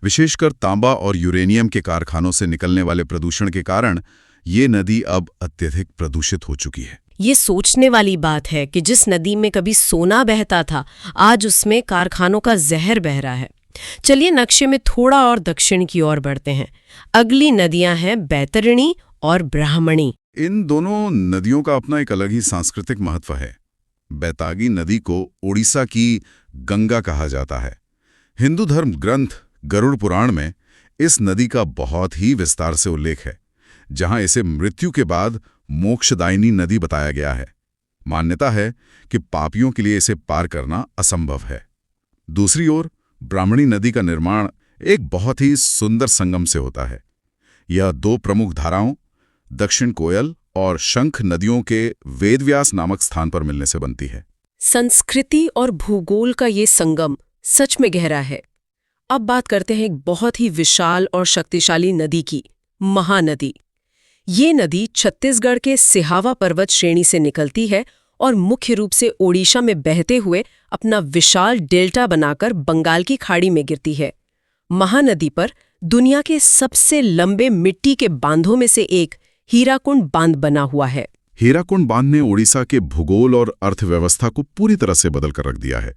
विशेषकर तांबा और यूरेनियम के कारखानों से निकलने वाले प्रदूषण के कारण ये नदी अब अत्यधिक प्रदूषित हो चुकी है। ये सोचने वाली बात है कि जिस नदी में कभी सोना बहता था, आज उसमें कारखानों का जहर बह रहा है। चलिए नक्शे में थोड़ा और दक्षिण की ओर बढ़ते हैं। अगली नदियां हैं बैतरणी और ब्राह्मणी। इन दोनों नदियों का अपना एक अलग ही सांस्कृतिक महत्व है। बैतागी नदी को ओडिशा की गंगा कहा जाता है। हिंदू धर्म ग्रंथ गरुड़ पुराण में इस नदी का बहुत ही विस्तार से उल्लेख है, जहां इसे मृत्यु के बाद मोक्षदायिनी नदी बताया गया है। मान्यता है कि पापियों के लिए इसे पार करना असंभव है। दूसरी ओर ब्राह्मणी नदी का निर्माण एक बहुत ही सुंदर संगम से होता है। यह दो प्रमुख धाराओं, दक्षिण कोयल और शंख नदियों के वेदव्यास नामक स्थान पर मिलने से बनती है। संस्कृति और भूगोल का ये संगम सच में गहरा है। अब बात करते हैं एक बहुत ही विशाल और शक्तिशाली नदी की, महानदी। ये नदी छत्तीसगढ़ के सिहावा पर्वत श्रेणी से निकलती है और मुख्य रूप से ओडिशा में बहते हुए अपना विशाल डेल्टा बनाकर बंगाल की खाड़ी में गिरती है। महानदी पर दुनिया के सबसे लंबे मिट्टी के बांधों में से एक हीराकुंड बांध बना हुआ है। हीराकुंड बांध ने ओडिशा के भूगोल और अर्थव्यवस्था को पूरी तरह से बदल कर रख दिया है।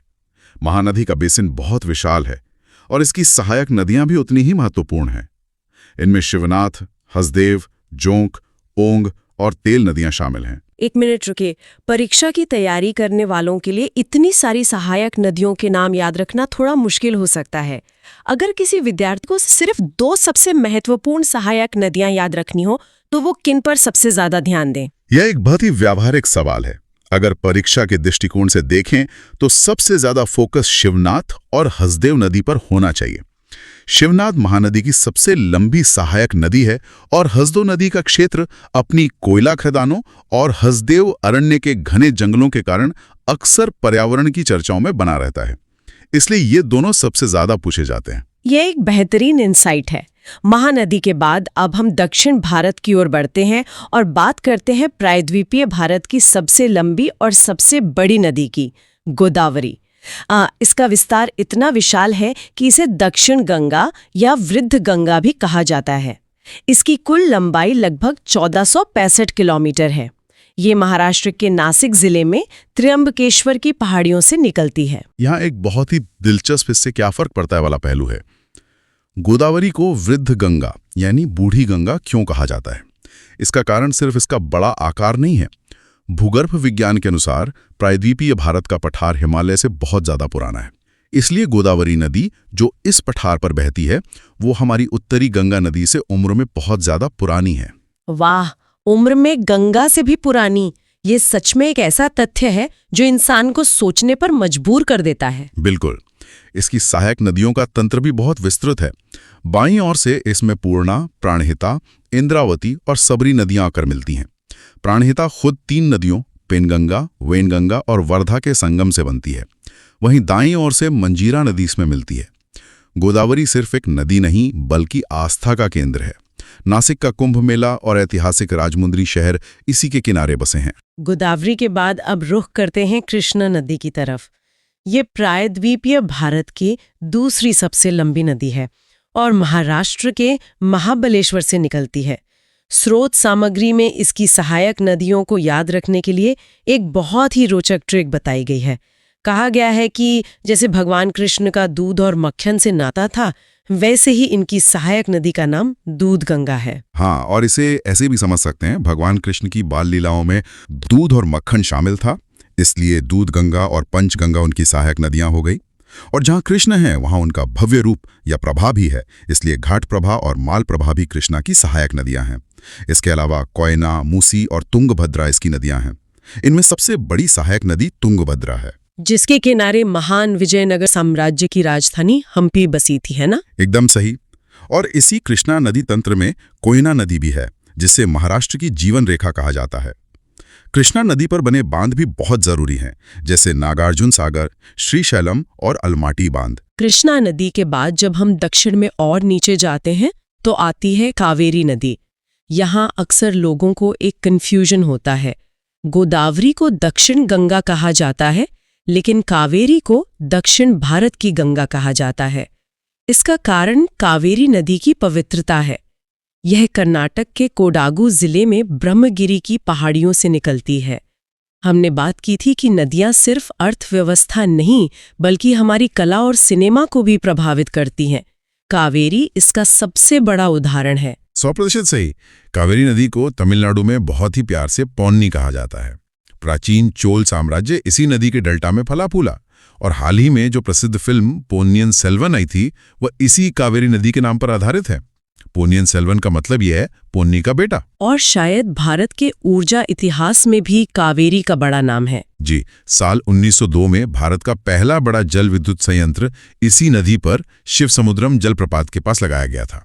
महानदी का बेसिन बहुत विशाल है और इसकी सहायक नदियां भी उतनी ही महत्वपूर्ण हैं। इनमें शिवनाथ, हसदेव, जोंक, ओंग और तेल नदियां शामिल हैं। एक मिनट रुके, परीक्षा की तैयारी करने वालों के लिए इतनी सारी सहायक नदियों के नाम याद रखना थोड़ा मुश्किल हो सकता है। अगर किसी विद्यार्थी को सिर्फ 2 सबसे महत्वपूर्ण सहायक नदियां याद रखनी हो, तो वो किन पर सबसे ज्यादा ध्यान दें? यह एक बहुत ही व्यावहारिक सवाल है। अगर परीक्षा के दृष्टिकोण से देखें तो सबसे ज्यादा फोकस शिवनाथ और हसदेव नदी पर होना चाहिए। शिवनाथ महानदी की सबसे लंबी सहायक नदी है और हसदेव नदी का क्षेत्र अपनी कोयला खदानों और हसदेव अरण्य के घने जंगलों के कारण अक्सर पर्यावरण की चर्चाओं में बना रहता है। इसलिए ये दोनों सबसे ज्यादा पूछे जाते हैं। ये एक बेहतरीन इंसाइट है। महानदी के बाद अब हम दक्षिण भारत की ओर बढ़ते हैं और बात करते हैं प्रायद्वीपीय भारत की सबसे लंबी और सबसे बड़ी नदी की, गोदावरी। इसका विस्तार इतना विशाल है कि इसे दक्षिण गंगा या वृद्ध गंगा भी कहा जाता है। इसकी कुल लंबाई लगभग 1465 किलोमीटर है। ये महाराष्ट्र के नासिक जिले में त्र्यंबकेश्वर की पहाड़ियों से निकलती है। यहाँ एक बहुत ही दिलचस्प इससे क्या फर्क पड़ता है वाला पहलू है। गोदावरी को वृद्ध गंगा यानी बूढ़ी गंगा क्यों कहा जाता है? इसका कारण सिर्फ इसका बड़ा आकार नहीं है। भूगर्भ विज्ञान के अनुसार प्रायद्वीपीय भारत का पठार हिमालय से बहुत ज्यादा पुराना है। इसलिए गोदावरी नदी जो इस पठार पर बहती है, वो हमारी उत्तरी गंगा नदी से उम्र में बहुत ज्यादा पुरानी है। वाह, उम्र में गंगा से भी पुरानी। ये सच में एक ऐसा तथ्य है जो इंसान को सोचने पर मजबूर कर देता है। बिल्कुल। इसकी सहायक नदियों का तंत्र भी बहुत विस्तृत है। बाईं ओर से इसमें पूर्णा, प्राणहिता, इंद्रावती और सबरी नदियां आकर मिलती हैं। प्राणहिता खुद 3 नदियों पेनगंगा, वेनगंगा और वर्धा के संगम से बनती है। वहीं दाईं ओर से मंजीरा नदी इसमें मिलती है। गोदावरी सिर्फ एक नदी नहीं बल्कि आस्था का केंद्र है। नासिक का कुंभ मेला और ऐतिहासिक राजमुंद्री शहर इसी के किनारे बसे हैं। गोदावरी के बाद अब रुख करते हैं कृष्णा नदी की तरफ। ये प्रायद्वीपीय भारत की दूसरी सबसे लंबी नदी है और महाराष्ट्र के महाबलेश्वर से निकलती है। स्रोत सामग्री में इसकी सहायक नदियों को याद रखने के लिए एक बहुत ही रोचक ट्रिक बताई गई है। कहा गया है कि जैसे भगवान कृष्ण का दूध और मक्खन से नाता था, वैसे ही इनकी सहायक नदी का नाम दूध गंगा है। हाँ, और इसे ऐसे भी समझ सकते हैं, भगवान कृष्ण की बाल लीलाओं में दूध और मक्खन शामिल था, इसलिए दूध गंगा और पंच गंगा उनकी सहायक नदियां हो गई। और जहां कृष्ण है वहां उनका भव्य रूप या प्रभा भी है, इसलिए घाट प्रभा और माल प्रभा भी कृष्णा की सहायक नदियां हैं। इसके अलावा कोयना, मूसी और तुंगभद्रा इसकी नदियां हैं। इनमें सबसे बड़ी सहायक नदी तुंगभद्रा है, जिसके किनारे महान विजयनगर साम्राज्य की राजधानी हम्पी बसी थी, है ना? एकदम सही। और इसी कृष्णा नदी तंत्र में कोयना नदी भी है, जिसे महाराष्ट्र की जीवन रेखा कहा जाता है। कृष्णा नदी पर बने बांध भी बहुत जरूरी हैं, जैसे नागार्जुन सागर, श्रीशैलम और अलमाटी बांध। कृष्णा नदी के बाद जब हम दक्षिण में और नीचे जाते हैं तो आती है कावेरी नदी। यहाँ अक्सर लोगों को एक कन्फ्यूजन होता है। गोदावरी को दक्षिण गंगा कहा जाता है, लेकिन कावेरी को दक्षिण भारत की गंगा कहा जाता है। इसका कारण कावेरी नदी की पवित्रता है। यह कर्नाटक के कोडागु जिले में ब्रह्मगिरी की पहाड़ियों से निकलती है। हमने बात की थी कि नदियां सिर्फ अर्थव्यवस्था नहीं, बल्कि हमारी कला और सिनेमा को भी प्रभावित करती हैं। कावेरी इसका सबसे बड़ा उदाहरण है। 100% सही। कावेरी नदी को तमिलनाडु में बहुत ही प्यार से पौन्नी कहा जाता है। प्राचीन चोल साम्राज्य इसी नदी के डेल्टा में फला फूला, और हाल ही में जो प्रसिद्ध फिल्म पोन्नियन सेल्वन आई थी वह इसी कावेरी नदी के नाम पर आधारित है। पोन्नियन सेल्वन का मतलब यह है पोन्नी का बेटा। और शायद भारत के ऊर्जा इतिहास में भी कावेरी का बड़ा नाम है। जी, साल 1902 में भारत का पहला बड़ा जल विद्युत संयंत्र इसी नदी पर शिवसमुद्रम जलप्रपात के पास लगाया गया था।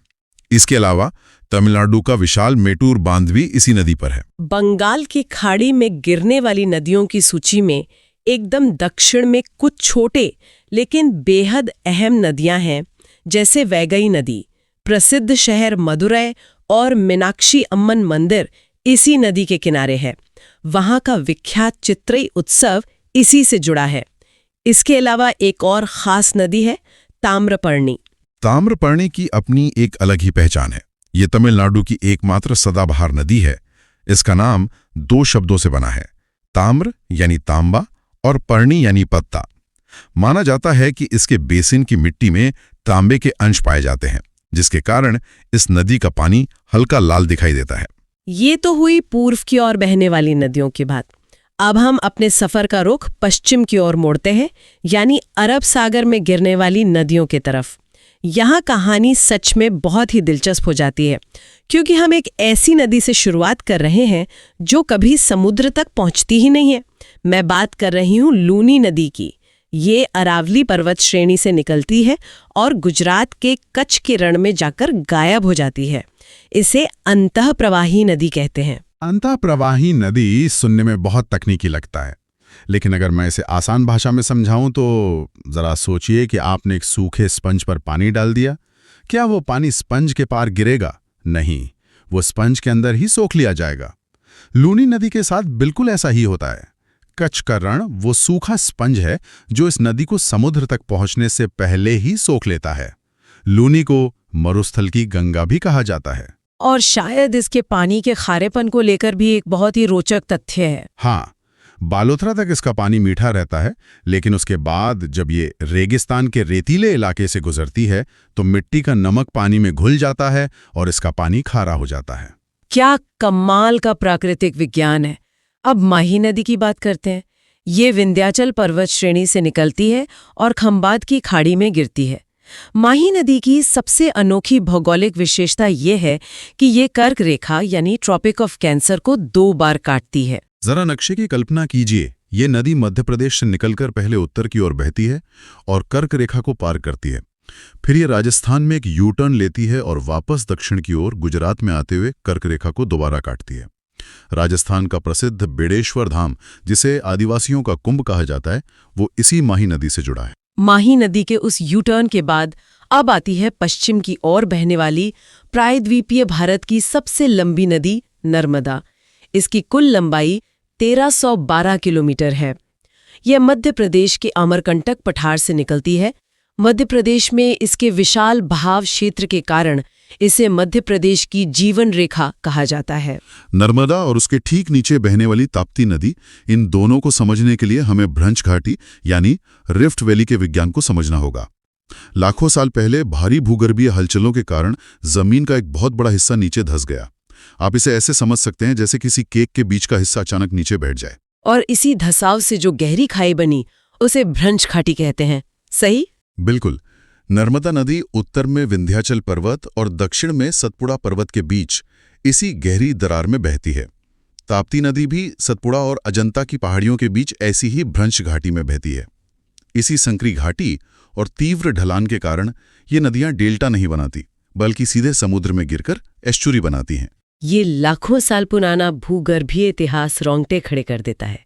इसके अलावा तमिलनाडु का विशाल मेटूर बांध भी इसी नदी पर है। बंगाल की खाड़ी में गिरने वाली नदियों की सूची में एकदम दक्षिण में कुछ छोटे लेकिन बेहद अहम नदियां हैं, जैसे वैगई नदी। प्रसिद्ध शहर मदुरै और मीनाक्षी अम्मन मंदिर इसी नदी के किनारे है। वहां का विख्यात चित्रई उत्सव इसी से जुड़ा है। इसके अलावा एक और खास नदी है ताम्रपर्णी। ताम्रपर्णी की अपनी एक अलग ही पहचान है। ये तमिलनाडु की एकमात्र सदाबहार नदी है। इसका नाम 2 शब्दों से बना है, ताम्र यानी तांबा और पर्णी यानी पत्ता। माना जाता है कि इसके बेसिन की मिट्टी में तांबे के अंश पाए जाते हैं, जिसके कारण इस नदी का पानी हल्का लाल दिखाई देता है। ये तो हुई पूर्व की ओर बहने वाली नदियों की बात। अब हम अपने सफर का रुख पश्चिम की ओर मोड़ते हैं, यानी अरब सागर में गिरने वाली नदियों की तरफ। यहाँ कहानी सच में बहुत ही दिलचस्प हो जाती है, क्योंकि हम एक ऐसी नदी से शुरुआत कर रहे हैं जो कभी समुद्र तक पहुँचती ही नहीं है। मैं बात कर रही हूँ लूनी नदी की। ये अरावली पर्वत श्रेणी से निकलती है और गुजरात के कच्छ के रण में जाकर गायब हो जाती है। इसे अंतःप्रवाही नदी कहते हैं। अंतःप्रवाही नदी सुनने में बहुत तकनीकी लगता है, लेकिन अगर मैं इसे आसान भाषा में समझाऊं तो जरा सोचिए कि आपने एक सूखे स्पंज पर पानी डाल दिया। क्या वो पानी स्पंज के पार गिरेगा? नहीं, वो स्पंज के अंदर ही सोख लिया जाएगा। लूनी नदी के साथ बिल्कुल ऐसा ही होता है। कच्छ का रण वो सूखा स्पंज है जो इस नदी को समुद्र तक पहुंचने से पहले ही सोख लेता है। लूनी को मरुस्थल की गंगा भी कहा जाता है। और शायद इसके पानी के खारेपन को लेकर भी एक बहुत ही रोचक तथ्य है। हाँ, बालोतरा तक इसका पानी मीठा रहता है, लेकिन उसके बाद जब ये रेगिस्तान के रेतीले इलाके से गुजरती है तो मिट्टी का नमक पानी में घुल जाता है और इसका पानी खारा हो जाता है। क्या कमाल का प्राकृतिक विज्ञान है। अब माही नदी की बात करते हैं। ये विंध्याचल पर्वत श्रेणी से निकलती है और खंबात की खाड़ी में गिरती है। माही नदी की सबसे अनोखी भौगोलिक विशेषता ये है कि ये कर्क रेखा यानी ट्रॉपिक ऑफ कैंसर को 2 बार काटती है। जरा नक्शे की कल्पना कीजिए। ये नदी मध्य प्रदेश से निकलकर पहले उत्तर की ओर बहती है और कर्क रेखा को पार करती है। फिर ये राजस्थान में एक यू टर्न लेती है और वापस दक्षिण की ओर गुजरात में आते हुए कर्क रेखा को दोबारा काटती है। राजस्थान का प्रसिद्ध बेड़ेश्वर धाम, जिसे आदिवासियों का कुंभ कहा जाता है, वो इसी माही नदी से जुड़ा है। माही नदी के उस यू टर्न के बाद अब आती है पश्चिम की ओर बहने वाली प्रायद्वीपीय भारत की सबसे लंबी नदी नर्मदा। इसकी कुल लंबाई 1312 किलोमीटर है। यह मध्य प्रदेश के अमरकंटक पठार से निकलती है। मध्य प्रदेश में इसके विशाल बहाव क्षेत्र के कारण इसे मध्य प्रदेश की जीवन रेखा कहा जाता है। नर्मदा और उसके ठीक नीचे बहने वाली ताप्ती नदी, इन दोनों को समझने के लिए हमें भ्रंश घाटी यानी रिफ्ट वैली के विज्ञान को समझना होगा। लाखों साल पहले भारी भूगर्भीय हलचलों के कारण जमीन का एक बहुत बड़ा हिस्सा नीचे धंस गया। आप इसे ऐसे समझ सकते हैं जैसे किसी केक के बीच का हिस्सा अचानक नीचे बैठ जाए। और इसी धसाव से जो गहरी खाई बनी उसे भ्रंश घाटी कहते हैं। सही? बिल्कुल। नर्मदा नदी उत्तर में विंध्याचल पर्वत और दक्षिण में सतपुड़ा पर्वत के बीच इसी गहरी दरार में बहती है। ताप्ती नदी भी सतपुड़ा और अजंता की पहाड़ियों के बीच ऐसी ही भ्रंश घाटी में बहती है। इसी संकरी घाटी और तीव्र ढलान के कारण ये नदियां डेल्टा नहीं बनाती, बल्कि सीधे समुद्र में गिरकर एस्चुरी बनाती हैं। ये लाखों साल पुराना भूगर्भीय इतिहास रोंगटे खड़े कर देता है।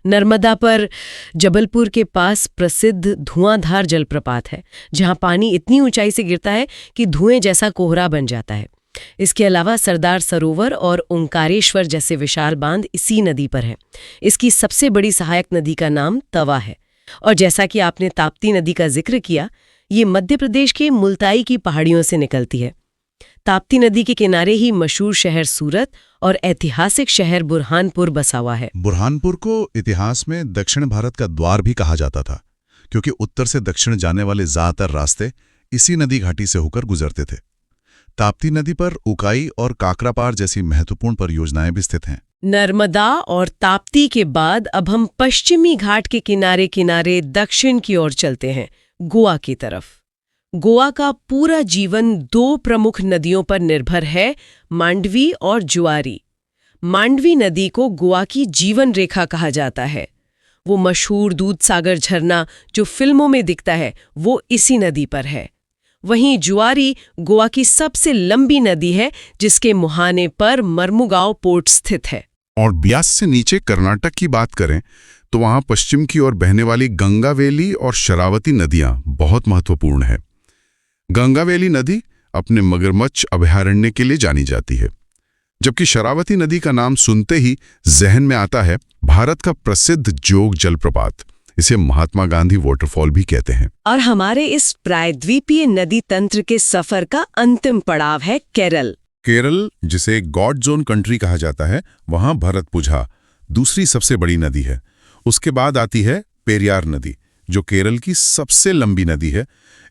नर्मदा पर जबलपुर के पास प्रसिद्ध धुआंधार जलप्रपात है, जहां पानी इतनी ऊंचाई से गिरता है कि धुएं जैसा कोहरा बन जाता है। इसके अलावा सरदार सरोवर और ओंकारेश्वर जैसे विशाल बांध इसी नदी पर हैं। इसकी सबसे बड़ी सहायक नदी का नाम तवा है। और जैसा कि आपने ताप्ती नदी का जिक्र किया, ये मध्य प्रदेश के मुल्ताई की पहाड़ियों से निकलती है। ताप्ती नदी के किनारे ही मशहूर शहर सूरत और ऐतिहासिक शहर बुरहानपुर बसा हुआ है। बुरहानपुर को इतिहास में दक्षिण भारत का द्वार भी कहा जाता था, क्योंकि उत्तर से दक्षिण जाने वाले ज्यादातर रास्ते इसी नदी घाटी से होकर गुजरते थे। ताप्ती नदी पर उकाई और काकरापार जैसी महत्वपूर्ण परियोजनाएं भी स्थित हैं। नर्मदा और ताप्ती के बाद अब हम पश्चिमी घाट के किनारे किनारे दक्षिण की ओर चलते हैं, गोवा की तरफ। गोवा का पूरा जीवन दो प्रमुख नदियों पर निर्भर है, मांडवी और जुआरी। मांडवी नदी को गोवा की जीवन रेखा कहा जाता है। वो मशहूर दूधसागर झरना जो फिल्मों में दिखता है, वो इसी नदी पर है। वहीं जुआरी गोवा की सबसे लंबी नदी है, जिसके मुहाने पर मर्मुगांव पोर्ट स्थित है। और ब्यास से नीचे कर्नाटक की बात करें तो वहां पश्चिम की ओर बहने वाली गंगावेली और शरावती नदियां बहुत महत्वपूर्ण है। गंगावेली नदी अपने मगरमच्छ अभयारण्य के लिए जानी जाती है, जबकि शरावती नदी का नाम सुनते ही जहन में आता है भारत का प्रसिद्ध जोग जलप्रपात। इसे महात्मा गांधी वाटरफॉल भी कहते हैं। और हमारे इस प्रायद्वीपीय नदी तंत्र के सफर का अंतिम पड़ाव है केरल। केरल, जिसे गॉड जोन कंट्री कहा जाता है, वहां भरतपुझा दूसरी सबसे बड़ी नदी है। उसके बाद आती है पेरियार नदी, जो केरल की सबसे लंबी नदी है।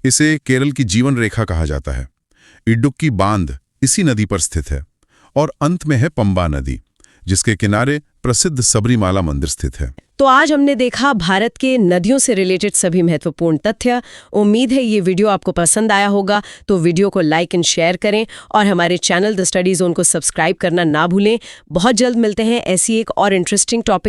इसे केरल की जीवन रेखा कहा जाता है। इडुक्की बांध इसी नदी पर स्थित है। और अंत में है पंबा नदी, जिसके किनारे प्रसिद्ध सबरीमाला मंदिर स्थित है। तो आज हमने देखा भारत के नदियों से रिलेटेड सभी महत्वपूर्ण तथ्य। उम्मीद है ये वीडियो आपको पसंद आया होगा, तो वीडियो को लाइक एंड शेयर करें और हमारे चैनल द स्टडी जोन को सब्सक्राइब करना ना भूलें। बहुत जल्द मिलते हैं ऐसी एक और इंटरेस्टिंग टॉपिक